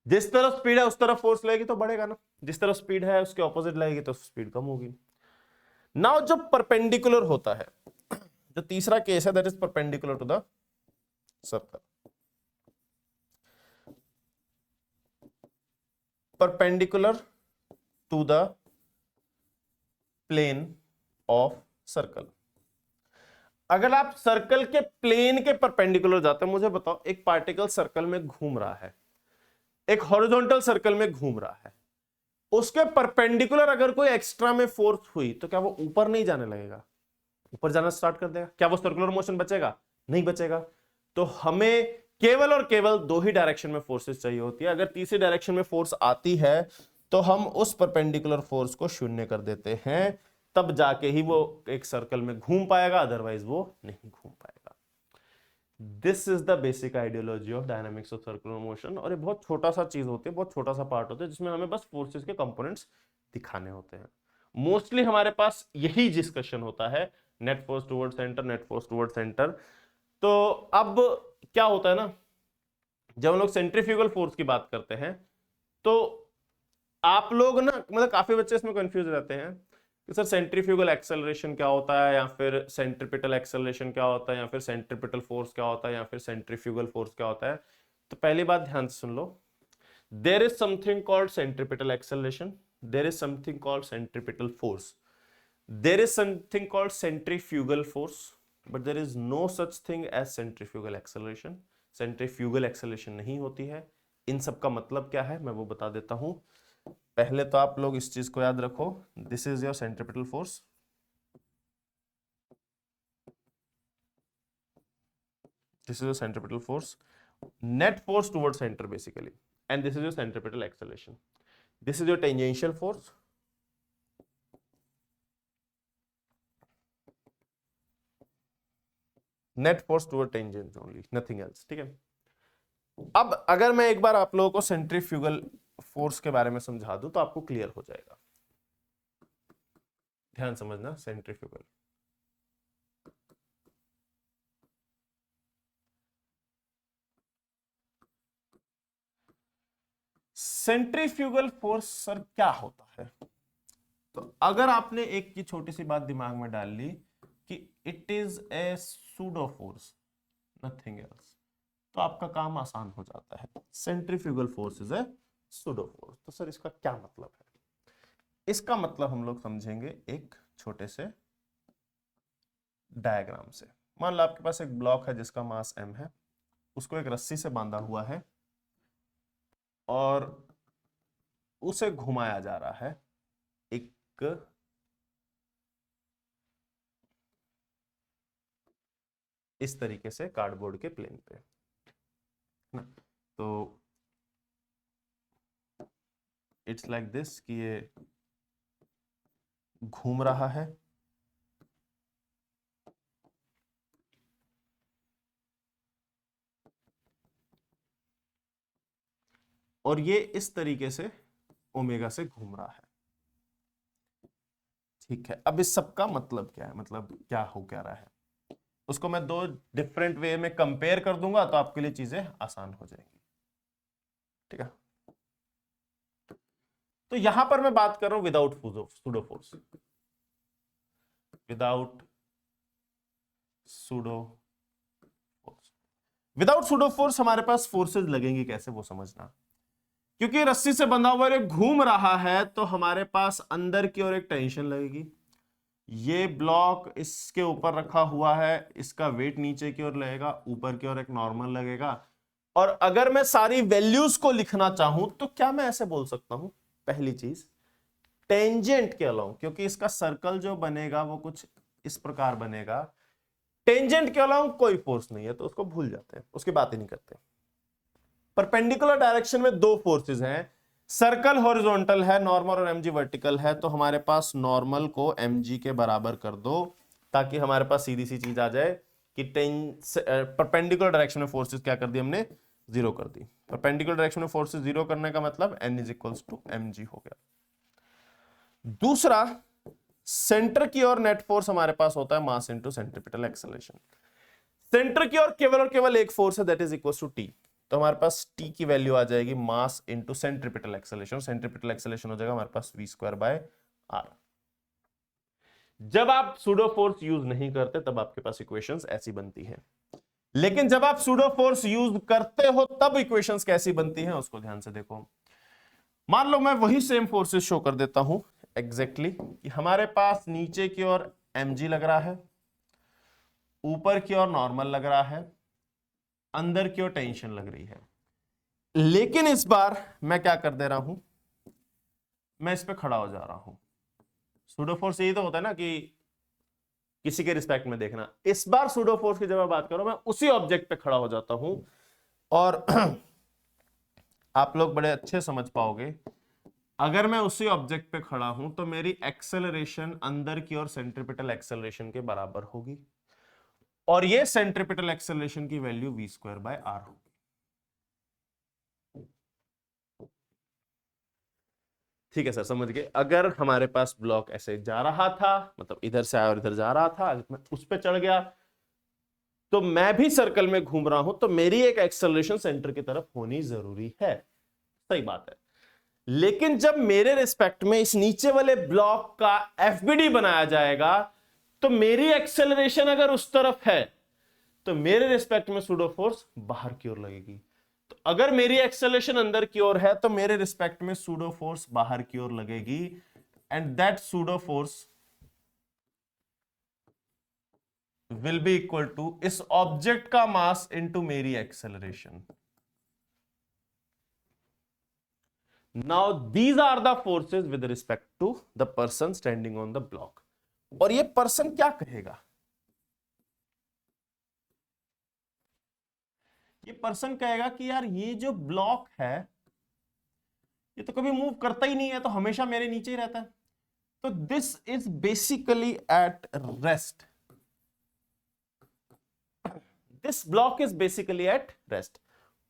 जिस तरफ स्पीड है उस तरफ फोर्स लगेगी तो बढ़ेगा ना, जिस तरफ स्पीड है उसके ऑपोजिट लगेगी तो स्पीड कम होगी। नाउ जो परपेंडिकुलर होता है, जो तीसरा केस है, that is perpendicular to the circle, perpendicular to the plane of circle. अगर आप सर्कल के प्लेन के परपेंडिकुलर जाते हैं, मुझे बताओ एक पार्टिकल सर्कल में घूम रहा है, एक हॉरिजॉन्टल सर्कल में घूम रहा है, उसके परपेंडिकुलर अगर कोई एक्स्ट्रा में फोर्स हुई तो क्या वो ऊपर नहीं जाने लगेगा? ऊपर जाना स्टार्ट कर देगा। क्या वो सर्कुलर मोशन बचेगा? नहीं बचेगा। तो हमें केवल और केवल दो ही डायरेक्शन में फोर्सेस चाहिए होती है। अगर तीसरी डायरेक्शन में फोर्स आती है तो हम उस परपेंडिकुलर फोर्स को शून्य कर देते हैं, तब जाके ही वो एक सर्कल में घूम पाएगा, अदरवाइज वो नहीं घूम पाएगा। This is the basic ideology of dynamics of circular motion. और ये बहुत छोटा सा चीज होती है, बहुत छोटा सा पार्ट होता है, जिसमें हमें बस फोर्सेस के कंपोनेंट्स दिखाने होते हैं। मोस्टली हमारे पास यही डिस्कशन होता है, net force toward centre, net force toward centre. तो अब क्या होता है ना, जब हम लोग सेंट्रीफ्यूगल फोर्स की बात करते हैं तो आप लोग ना, मतलब काफी बच्चे इसमें कंफ्यूज रहते हैं कि सर सेंट्रीफ्यूगल एक्सेलरेशन क्या होता है, या फिर सेंट्रीपिटल एक्सेलरेशन क्या होता है, या फिर सेंट्रीपिटल फोर्स क्या होता है, या फिर सेंट्रीफ्यूगल फोर्स क्या होता है। तो पहली बात ध्यान से सुन लो, there is something called centripetal acceleration, there is something called centripetal force, there is something called centrifugal force, but there is no such thing as centrifugal acceleration. centrifugal acceleration नहीं होती है। इन सब का मतलब क्या है मैं वो बता देता हूं। पहले तो आप लोग इस चीज को याद रखो, this is your centripetal force, this is your centripetal force, net force towards center basically, and this is your centripetal acceleration. This is your tangential force, net force toward tangent only, nothing else. ठीक है, अब अगर मैं एक बार आप लोगों को centrifugal force के बारे में समझा दूं तो आपको क्लियर हो जाएगा। ध्यान समझना, सेंट्रीफ्यूगल सेंट्रीफ्यूगल फोर्स सर क्या होता है? तो अगर आपने एक की छोटी सी बात दिमाग में डाल ली कि it is a pseudo force, nothing else, तो आपका काम आसान हो जाता है। Centrifugal force is a pseudo force. तो सर इसका क्या मतलब है? इसका मतलब हम लोग समझेंगे एक छोटे से डायग्राम से। मान लो आपके पास एक ब्लॉक है जिसका मास m है, उसको एक रस्सी से बांधा हुआ है और उसे घुमाया जा रहा है एक इस तरीके से कार्डबोर्ड के प्लेन पे ना। तो इट्स लाइक दिस कि ये घूम रहा है और ये इस तरीके से ओमेगा से घूम रहा है। ठीक है, अब इस सब का मतलब क्या है, मतलब क्या हो क्या रहा है, उसको मैं दो डिफरेंट वे में कंपेयर कर दूंगा तो आपके लिए चीजें आसान हो जाएंगी। ठीक है, तो यहां पर मैं बात कर रहा हूं without pseudo force, without pseudo force. Without pseudo force हमारे पास फोर्सेस लगेंगी कैसे वो समझना। क्योंकि रस्सी से बंधा हुआ घूम रहा है तो हमारे पास अंदर की ओर एक टेंशन लगेगी। ये ब्लॉक इसके ऊपर रखा हुआ है, इसका वेट नीचे की ओर लगेगा, ऊपर की ओर एक नॉर्मल लगेगा। और अगर मैं सारी वैल्यूज को लिखना चाहूं तो क्या मैं ऐसे बोल सकता हूं, पहली चीज टेंजेंट के अलाउंग, क्योंकि इसका सर्कल जो बनेगा वो कुछ इस प्रकार बनेगा, टेंजेंट के अलाउंग कोई फोर्स नहीं है तो उसको भूल जाते हैं, उसकी बात ही नहीं करते। परपेंडिकुलर डायरेक्शन में दो फोर्सेस हैं, सर्कल हॉरिजॉन्टल है, नॉर्मल और mg वर्टिकल है, तो हमारे पास नॉर्मल को mg के बराबर कर दो ताकि हमारे पास सीधी सी चीज आ जाए कि परपेंडिकुलर डायरेक्शन में फोर्सेस क्या कर दी हमने, जीरो कर दी। परपेंडिकुलर डायरेक्शन में फोर्सेस जीरो करने का मतलब n is equals to mg हो गया। दूसरा, सेंटर की ओर नेट फोर्स हमारे पास होता है mass into centripetal acceleration. Centre की ओर और केवल एक फोर्स है, that is equals to t। तो हमारे पास t की वैल्यू आ जाएगी mass into centripetal acceleration, centripetal acceleration हो जाएगा हमारे पास v² बाय r। जब आप सूडो फोर्स यूज नहीं करते तब आपके पास इक्वेशंस ऐसी बनती हैं, लेकिन जब आप सूडो फोर्स यूज करते हो तब इक्वेशंस कैसी बनती हैं उसको ध्यान से देखो। मान लो मैं वही सेम फोर्सेस शो कर देता हूं एग्जैक्टली कि हमारे पास नीचे की ओर mg लग रहा है, ऊपर की ओर नॉर्मल लग रहा है, अंदर की ओर टेंशन लग रही है। लेकिन इस बार मैं क्या कर दे रहा हूं, मैं इस पे खड़ा हो जा रहा हूं। सूडो फोर्स यही तो होता है ना कि किसी के रिस्पेक्ट में देखना। इस बार सूडो फोर्स की जब मैं बात करूं, मैं उसी ऑब्जेक्ट पे खड़ा हो जाता हूं और आप लोग बड़े अच्छे समझ पाओगे, अगर मैं उसी ऑब्जेक्ट पे खड़ा हूं तो मेरी एक्सेलरेशन अंदर की ओर सेंट्रीपिटल एक्सेलरेशन के बराबर होगी, और ये सेंट्रीपिटल एक्सेलरेशन की वैल्यू v²/r होगी। ठीक है सर, समझ गए। अगर हमारे पास ब्लॉक ऐसे जा रहा था, मतलब इधर से आया और इधर जा रहा था, अगर मैं उस पे चढ़ गया तो मैं भी सर्कल में घूम रहा हूं, तो मेरी एक एक्सेलरेशन सेंटर की तरफ होनी जरूरी है। सही बात है। लेकिन जब मेरे रिस्पेक्ट में इस नीचे वाले ब्लॉक का एफबीडी बनाया जाएगा, तो मेरी एक्सेलरेशन अगर उस तरफ है तो मेरे रिस्पेक्ट में सूडो फोर्स बाहर की ओर लगेगी। तो अगर मेरी एक्सेलरेशन अंदर की ओर है तो मेरे रिस्पेक्ट में सूडो फोर्स बाहर की ओर लगेगी, and that pseudo force will be equal to इस ऑब्जेक्ट का मास इनटू मेरी acceleration. Now these are the forces with respect to the person standing on the block. और ये पर्सन क्या कहेगा, ये पर्सन कहेगा कि यार ये जो ब्लॉक है ये तो कभी मूव करता ही नहीं है, तो हमेशा मेरे नीचे ही रहता है, तो this is basically at rest, this block is basically at rest.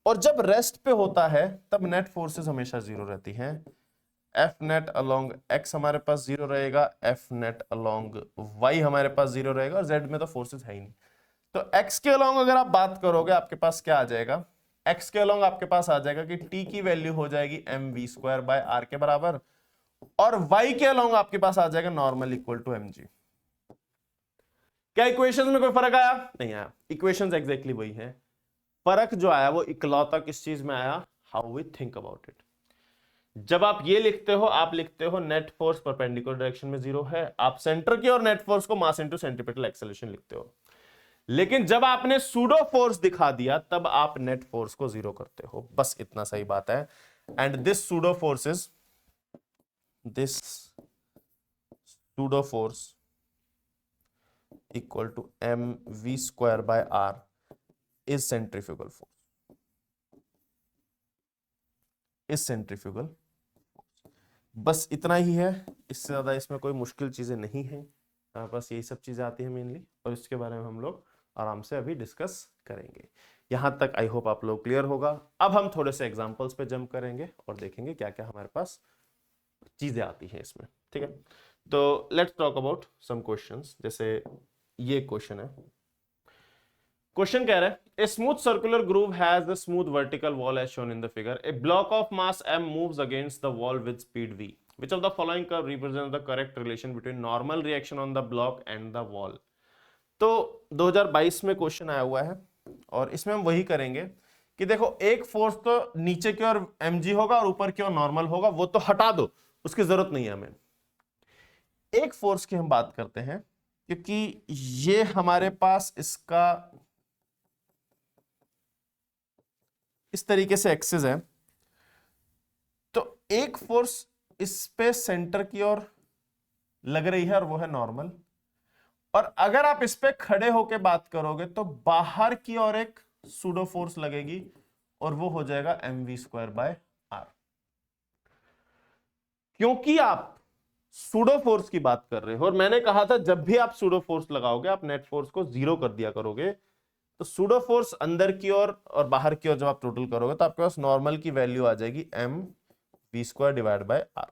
और जब रेस्ट पे होता है तब नेट फोर्सेस हमेशा जीरो रहती हैं। एफ नेट अलोंग एक्स हमारे पास जीरो रहेगा, एफ नेट अलोंग वाई हमारे पास जीरो रहेगा, और जेड में तो फोर्सेस है ही नहीं। तो एक्स के अलोंग अगर आप बात करोगे, आपके पास क्या आ जाएगा, एक्स के अलोंग आपके पास आ जाएगा कि टी की वैल्यू हो जाएगी mv²/r के बराबर, और वाई के अलोंग आपके पास आ जाएगा नॉर्मल इक्वल टू mg। क्या इक्वेशंस में कोई फर्क आया? नहीं आया, इक्वेशंस एग्जैक्टली वही है। फर्क जो आया वो इकलौता किस चीज में आया, how we think about it. जब आप ये लिखते हो, आप लिखते हो नेट फोर्स परपेंडिकुलर डायरेक्शन में जीरो है, आप सेंटर की और नेट फोर्स को मास इनटू सेंट्रीपिटल एक्सेलरेशन लिखते हो। लेकिन जब आपने सूडो फोर्स दिखा दिया तब आप नेट फोर्स को जीरो करते हो, बस इतना सही बात है। And this pseudo force is, this pseudo force equal to mv²/r is centrifugal force, is centrifugal. बस इतना ही है, इससे ज्यादा इसमें कोई मुश्किल चीजें नहीं है, बस यही सब चीजें आती है मेनली, और इसके बारे में हम लोग आराम से अभी डिस्कस करेंगे। यहां तक आई होप आप लोग क्लियर होगा। अब हम थोड़े से एग्जांपल्स पे जंप करेंगे और देखेंगे क्या क्या हमारे पास चीजें आती हैं इसमें। ठीक है, तो let's talk about some questions. जैसे ये क्वेश्चन है, क्वेश्चन कह रहा है, a smooth circular groove has a smooth vertical wall as shown in the figure. A block of mass m moves against the wall with speed v. Which of the following curve represents the correct relation between normal reaction on the block and the wall? तो 2022 में question आया हुआ है, और इसमें हम वही करेंगे कि देखो, एक फोर्स तो नीचे की ओर mg होगा और ऊपर की ओर नॉर्मल होगा, वो तो हटा दो, उसकी जरूरत नहीं है हमें। एक फोर्स की हम बात करते हैं, क्योंकि ये हमारे पास इसका इस तरीके से एक्सिस है, तो एक फोर्स इस पे सेंटर की ओर लग रही है और वो है नॉर्मल, और अगर आप इस पे खड़े होके बात करोगे तो बाहर की ओर एक सूडो फोर्स लगेगी और वो हो जाएगा mv²/r। क्योंकि आप सूडो फोर्स की बात कर रहे हो, और मैंने कहा था जब भी आप सूडो फोर्स लगाओगे आप नेट फोर्स को जीरो कर दिया करोगे, तो सूडो फोर्स अंदर की ओर और बाहर की ओर जब आप टोटल करोगे तो आपके पास नॉर्मल की वैल्यू आ जाएगी mv²/r।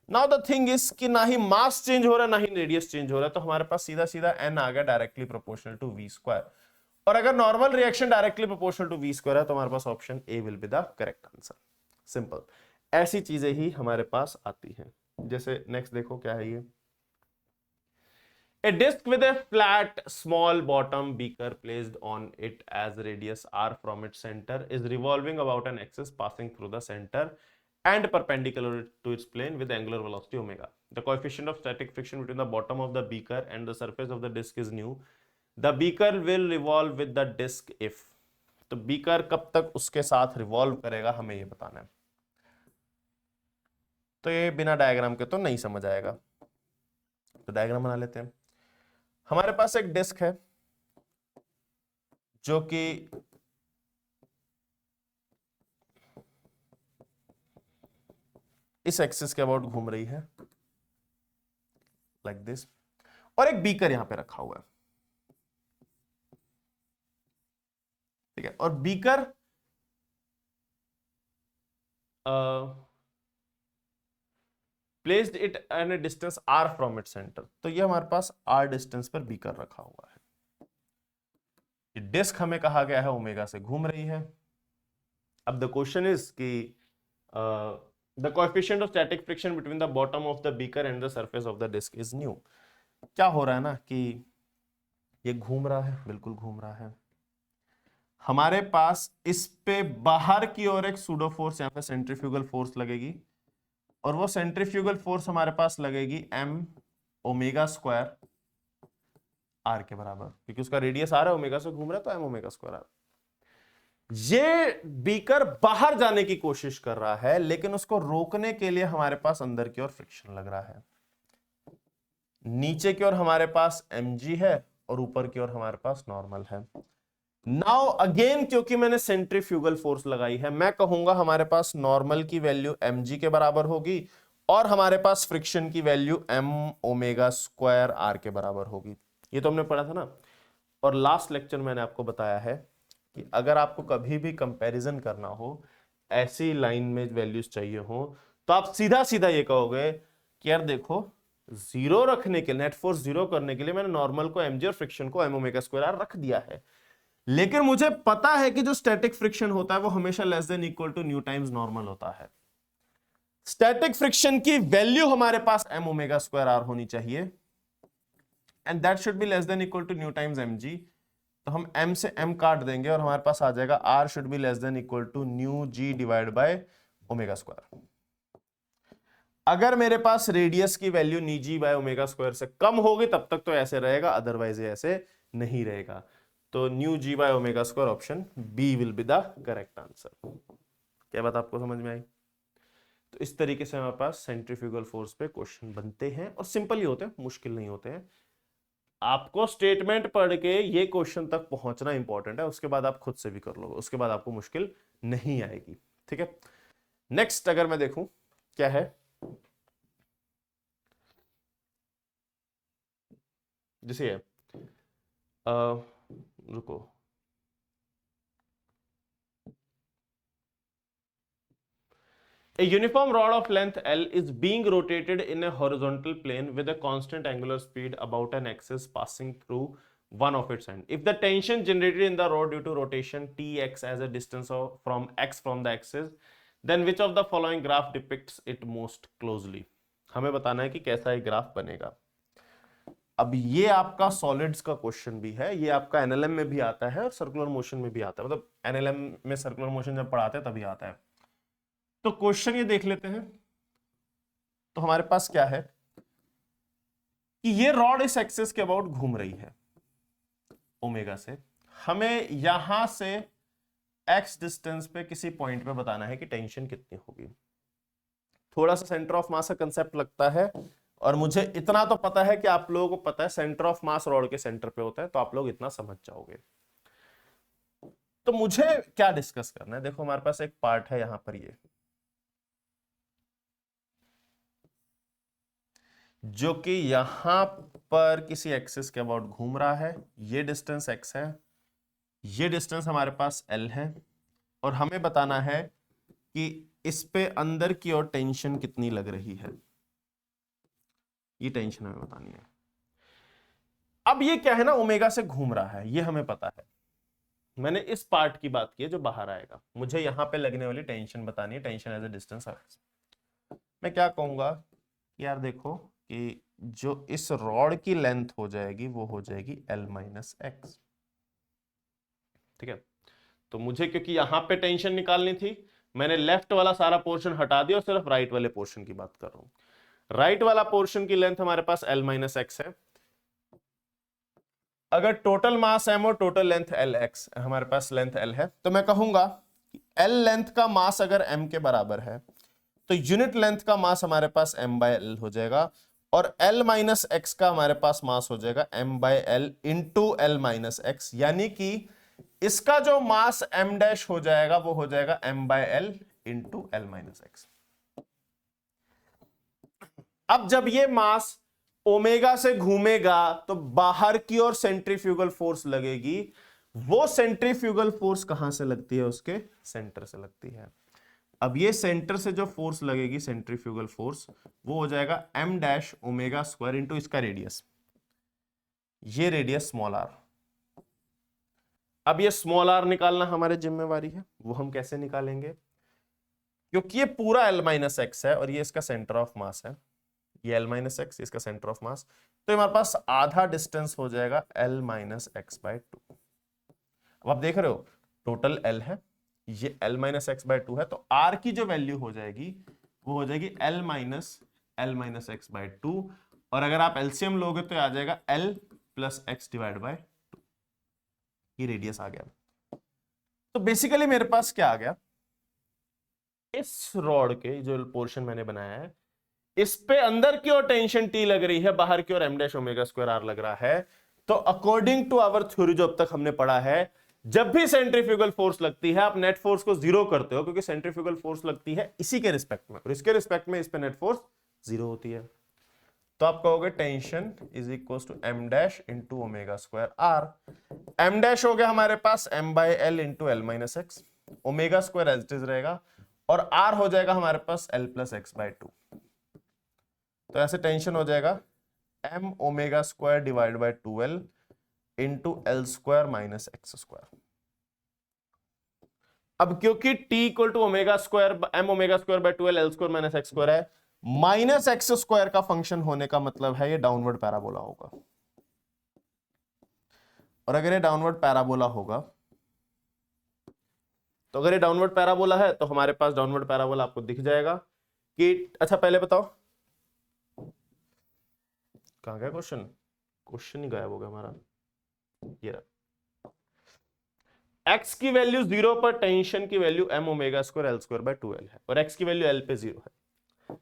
Now the thing is कि ना ही मास चेंज हो रहा है ना ही रेडियस चेंज हो रहा है, तो हमारे पास सीधा सीधा n आ गया डायरेक्टली प्रोपोर्शनल टू v²। और अगर normal reaction directly proportional to v² है तो हमारे पास option A will be the correct answer. Simple, ऐसी चीजें ही हमारे पास आती हैं। जैसे नेक्स्ट देखो क्या है ये, A disc with a flat small bottom beaker placed on it as radius r from its center is revolving about an axis passing through the center and perpendicular to its plane with angular velocity omega. the coefficient of static friction between the bottom of the beaker and the surface of the disc is nu, the beaker will revolve with the disc if. तो beaker कब तक उसके साथ revolve करेगा हमें ये बताना है। तो ये बिना डायग्राम के तो नहीं समझ आएगा, तो डायग्राम बना लेते हैं। हमारे पास एक डिस्क है जो कि इस एक्सिस के अबाउट घूम रही है लाइक दिस, और एक बीकर यहां पे रखा हुआ है, ठीक है। और beaker placed it an a distance r from it centre. तो ये हमारे पास r डिस्टेंस पर बीकर रखा हुआ है। ये डिस्क हमें कहा गया है ओमेगा से घूम रही है। अब द क्वेश्चन इज कि the coefficient of static friction between the bottom of the beaker and the surface of the disc is nu। क्या हो रहा है ना कि ये घूम रहा है, बिल्कुल घूम रहा है। हमारे पास इस पे बाहर की ओर एक सूडो फोर्स, यहाँ पे सेंट्रीफ्यूगल फोर्स लगेगी, और वो सेंट्रीफ्यूगल फोर्स हमारे पास लगेगी m ओमेगा स्क्वायर r के बराबर, क्योंकि उसका रेडियस r है, ओमेगा से घूम रहा है, तो m ओमेगा स्क्वायर r। ये बीकर बाहर जाने की कोशिश कर रहा है, लेकिन उसको रोकने के लिए हमारे पास अंदर की ओर फ्रिक्शन लग रहा है। नीचे की ओर हमारे पास mg है और ऊपर की ओर हमारे पास नॉर्मल है। नाउ अगेन क्योंकि मैंने सेंट्रीफ्यूगल फोर्स लगाई है, मैं कहूंगा हमारे पास नॉर्मल की वैल्यू mg के बराबर होगी और हमारे पास फ्रिक्शन की value m omega square r के बराबर होगी। ये तो हमने पढ़ा था ना। और लास्ट लेक्चर मैंने आपको बताया है कि अगर आपको कभी भी कंपैरिजन करना हो, ऐसी लाइन में वैल्यूज चाहिए हो, तो आप सीधा सीधा ये कहोगे कि यार देखो, जीरो रखने के, नेट फोर्स जीरो करने के लिए मैंने नॉर्मल को mg और फ्रिक्शन को m ओमेगा स्क्वायर r रख दिया है, लेकिन मुझे पता है कि जो स्टैटिक फ्रिक्शन होता है वो हमेशा less than equal to mu times normal होता है। स्टैटिक फ्रिक्शन की वैल्यू हमारे पास m ओमेगा स्क्वायर r होनी चाहिए, and that should be less than equal to mu times mg। तो हम m से m काट देंगे और हमारे पास आ जाएगा r should be less than equal to mu g divide by omega square. अगर मेरे पास रेडियस की वैल्यू नी जी बाय ओमेगा स्क्वायर से कम होगी तब तक तो ऐसे रहेगा, अदरवाइज ऐसे नहीं रहेगा। तो mu g by omega square option B will be the correct answer. क्या बात आपको समझ में आई? तो इस तरीके से हमारे पास सेंट्रीफ्यूगल फोर्स पे क्वेश्चन बनते हैं और सिंपल ही होते हैं, मुश्किल नहीं होते हैं। आपको स्टेटमेंट पढ़ के ये क्वेश्चन तक पहुंचना इंपॉर्टेंट है, उसके बाद आप खुद से भी कर लोगे, उसके बाद आपको मुश्किल नहीं आएगी। ठीक है, नेक्स्ट अगर मैं देखूं क्या है, जैसे है रुको, A uniform rod of length L is being rotated in a horizontal plane with a constant angular speed about an axis passing through one of its ends. If the tension generated in the rod due to rotation Tx as a distance from x from the axis, then which of the following graph depicts it most closely? हमें बताना है कि कैसा ये graph बनेगा। अब ये आपका सॉलिड्स का क्वेश्चन भी है, ये आपका एनएलएम में भी आता है और सर्कुलर मोशन में भी आता है, मतलब एनएलएम में सर्कुलर मोशन जब पढ़ाते हैं तभी आता है। तो क्वेश्चन ये देख लेते हैं। तो हमारे पास क्या है कि ये रॉड इस एक्सिस के अबाउट घूम रही है ओमेगा से, हमें यहां से x डिस्टेंस पे किसी पॉइंट पे बताना है कि टेंशन कितनी होगी। थोड़ा सा सेंटर ऑफ मास का कंसेप्ट लगता है, और मुझे इतना तो पता है कि आप लोगों को पता है सेंटर ऑफ मास रॉड के सेंटर पे होता है, तो आप लोग इतना समझ जाओगे। तो मुझे क्या डिस्कस करना है, देखो हमारे पास एक पार्ट है यहां पर, ये जो कि यहां पर किसी एक्सिस के अबाउट घूम रहा है, ये डिस्टेंस x है, ये डिस्टेंस हमारे पास l है, और हमें बताना है कि इस पे अंदर की ओर टेंशन कितनी लग रही है, ये टेंशन हमें बतानी है। अब ये क्या है ना, ओमेगा से घूम रहा है, ये हमें पता है। मैंने इस पार्ट की बात की है जो बाहर आएगा, मुझे यहां पे लगने वाली टेंशन बतानी है, टेंशन एज ए डिस्टेंस। मैं क्या कहूंगा यार, देखो कि जो इस रॉड की लेंथ हो जाएगी वो हो जाएगी L माइनस एक्स। ठीक है, तो मुझे क्योंकि यहां पे टेंशन निकालनी थी, मैंने लेफ्ट वाला सारा पोर्शन हटा दिया और सिर्फ राइट वाले पोर्शन की बात कर रहा हूं। राइट वाला पोर्शन की लेंथ हमारे पास L माइनस एक्स है। अगर टोटल मास m और टोटल लेंथ Lx, हमारे पास लेंथ L है, तो मैं कहूंगा L लेंथ का मास अगर m के बराबर है तो यूनिट लेंथ का मास हमारे पास m बाय L हो जाएगा, और L माइनस एक्स का हमारे पास मास हो जाएगा m by L into L minus x, यानी कि इसका जो मास m डैश हो जाएगा वो हो जाएगा m by L into L minus x. अब जब ये मास ओमेगा से घूमेगा तो बाहर की ओर सेंट्रीफ्यूगल फोर्स लगेगी। वो सेंट्रीफ्यूगल फोर्स कहां से लगती है? उसके सेंटर से लगती है। अब ये सेंटर से जो फोर्स लगेगी सेंट्रीफ्यूगल फोर्स, वो हो जाएगा m dash omega square into इसका रेडियस, ये रेडियस स्मॉल r। अब ये स्मॉल r निकालना हमारी जिम्मेवारी है, वो हम कैसे निकालेंगे? क्योंकि ये पूरा L माइनस एक्स है और ये इसका सेंटर ऑफ मास है, ये L माइनस एक्स इसका सेंटर ऑफ मास, तो हमारे पास आधा डिस्टेंस हो जाएगा L माइनस एक्स बाय 2। अब आप देख रहे हो टोटल L है, ये L माइनस एक्स बाय 2 है, तो R की जो वैल्यू हो जाएगी वो हो जाएगी L माइनस एक्स बाय 2, और अगर आप एलसीएम लोगे तो आ जाएगा L plus x divide by 2। ये रेडियस आ गया। तो बेसिकली मेरे पास क्या आ गया, इस रॉड के जो पोर्शन मैंने बनाया है इस पे अंदर की ओर टेंशन T लग रही है, बाहर की ओर m dash omega square R लग रहा है। तो अकॉर्डिंग टू आवर थ्योरी जो अब तक हमने पढ़ा है, जब भी सेंट्रीफ्यूगल फोर्स लगती है आप नेट फोर्स को जीरो करते हो, क्योंकि सेंट्रीफ्यूगल फोर्स लगती है इसी के रिस्पेक्ट में, और इसके रिस्पेक्ट में इस पे नेट फोर्स जीरो होती है। तो आप कहोगे tension is equal to m dash into omega square R। m dash हो गया हमारे पास m by L into L minus x, omega square as it is रहेगा, और R हो जाएगा हमारे पास L प्लस एक्स बाय 2। तो ऐसे टेंशन हो जाएगा m omega square divide by 2L into L square minus x square. अब क्योंकि T equal to omega square m omega square by 2L L square minus x square है, minus x square का function होने का मतलब है ये downward parabola होगा, और अगर ये डाउनवर्ड पैराबोला होगा तो अगर ये डाउनवर्ड पैराबोला है तो हमारे पास डाउनवर्ड पैराबोला आपको दिख जाएगा कि, अच्छा पहले बताओ कहां गया क्वेश्चन? क्वेश्चन ही गायब हो गया हमारा। ये रहा, x की वैल्यू 0 पर टेंशन की value m omega square L square by 2L है, और x की वैल्यू L पे 0 है।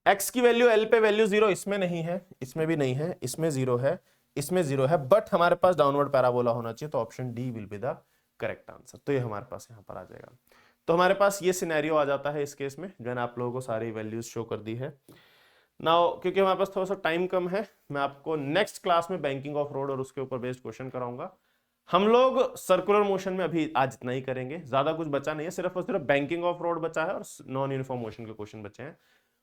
x की वैल्यू L पे वैल्यू 0 इसमें नहीं है, इसमें भी नहीं है, इसमें 0 है, इसमें 0 है, बट हमारे पास डाउनवर्ड पैराबोला होना चाहिए, तो option D will be the correct answer. तो ये हमारे पास यहां पर आ जाएगा। तो हमारे पास ये सिनेरियो आ जाता है इस केस में, जो आप लोगों को सारी वैल्यूज शो कर दी है। नाउ क्योंकि हमारे पास थोड़ा सा टाइम कम है, मैं आपको नेक्स्ट क्लास में बैंकिंग ऑफ रोड और उसके ऊपर बेस्ड क्वेश्चन कराऊंगा। हम लोग सर्कुलर मोशन में अभी आज इतना ही करेंगे, ज्यादा कुछ बचा नहीं है, सिर्फ और सिर्फ बैंकिंग ऑफ रोड बचा है और नॉन यूनिफॉर्म मोशन के क्वेश्चन बचे हैं।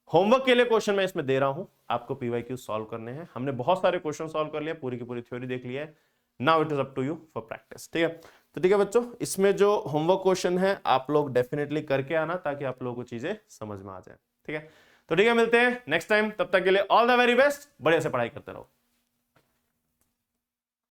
होमवर्क के लिए क्वेश्चन मैं इसमें दे रहा हूं, आपको पीवाईक्यू सॉल्व करने हैं। हमने बहुत सारे क्वेश्चन सॉल्व कर लिए, पूरी की पूरी थ्योरी देख ली है। Now it is up to you for practice. ठीक है, तो ठीक है बच्चों, इसमें जो होमवर्क क्वेश्चन है आप लोग डेफिनेटली करके आना, ताकि आप लोगों को चीजें समझ में आ जाए। ठीक है, तो ठीक है, मिलते हैं नेक्स्ट टाइम, तब तक के लिए ऑल द वेरी बेस्ट, बढ़िया से पढ़ाई करते रहो।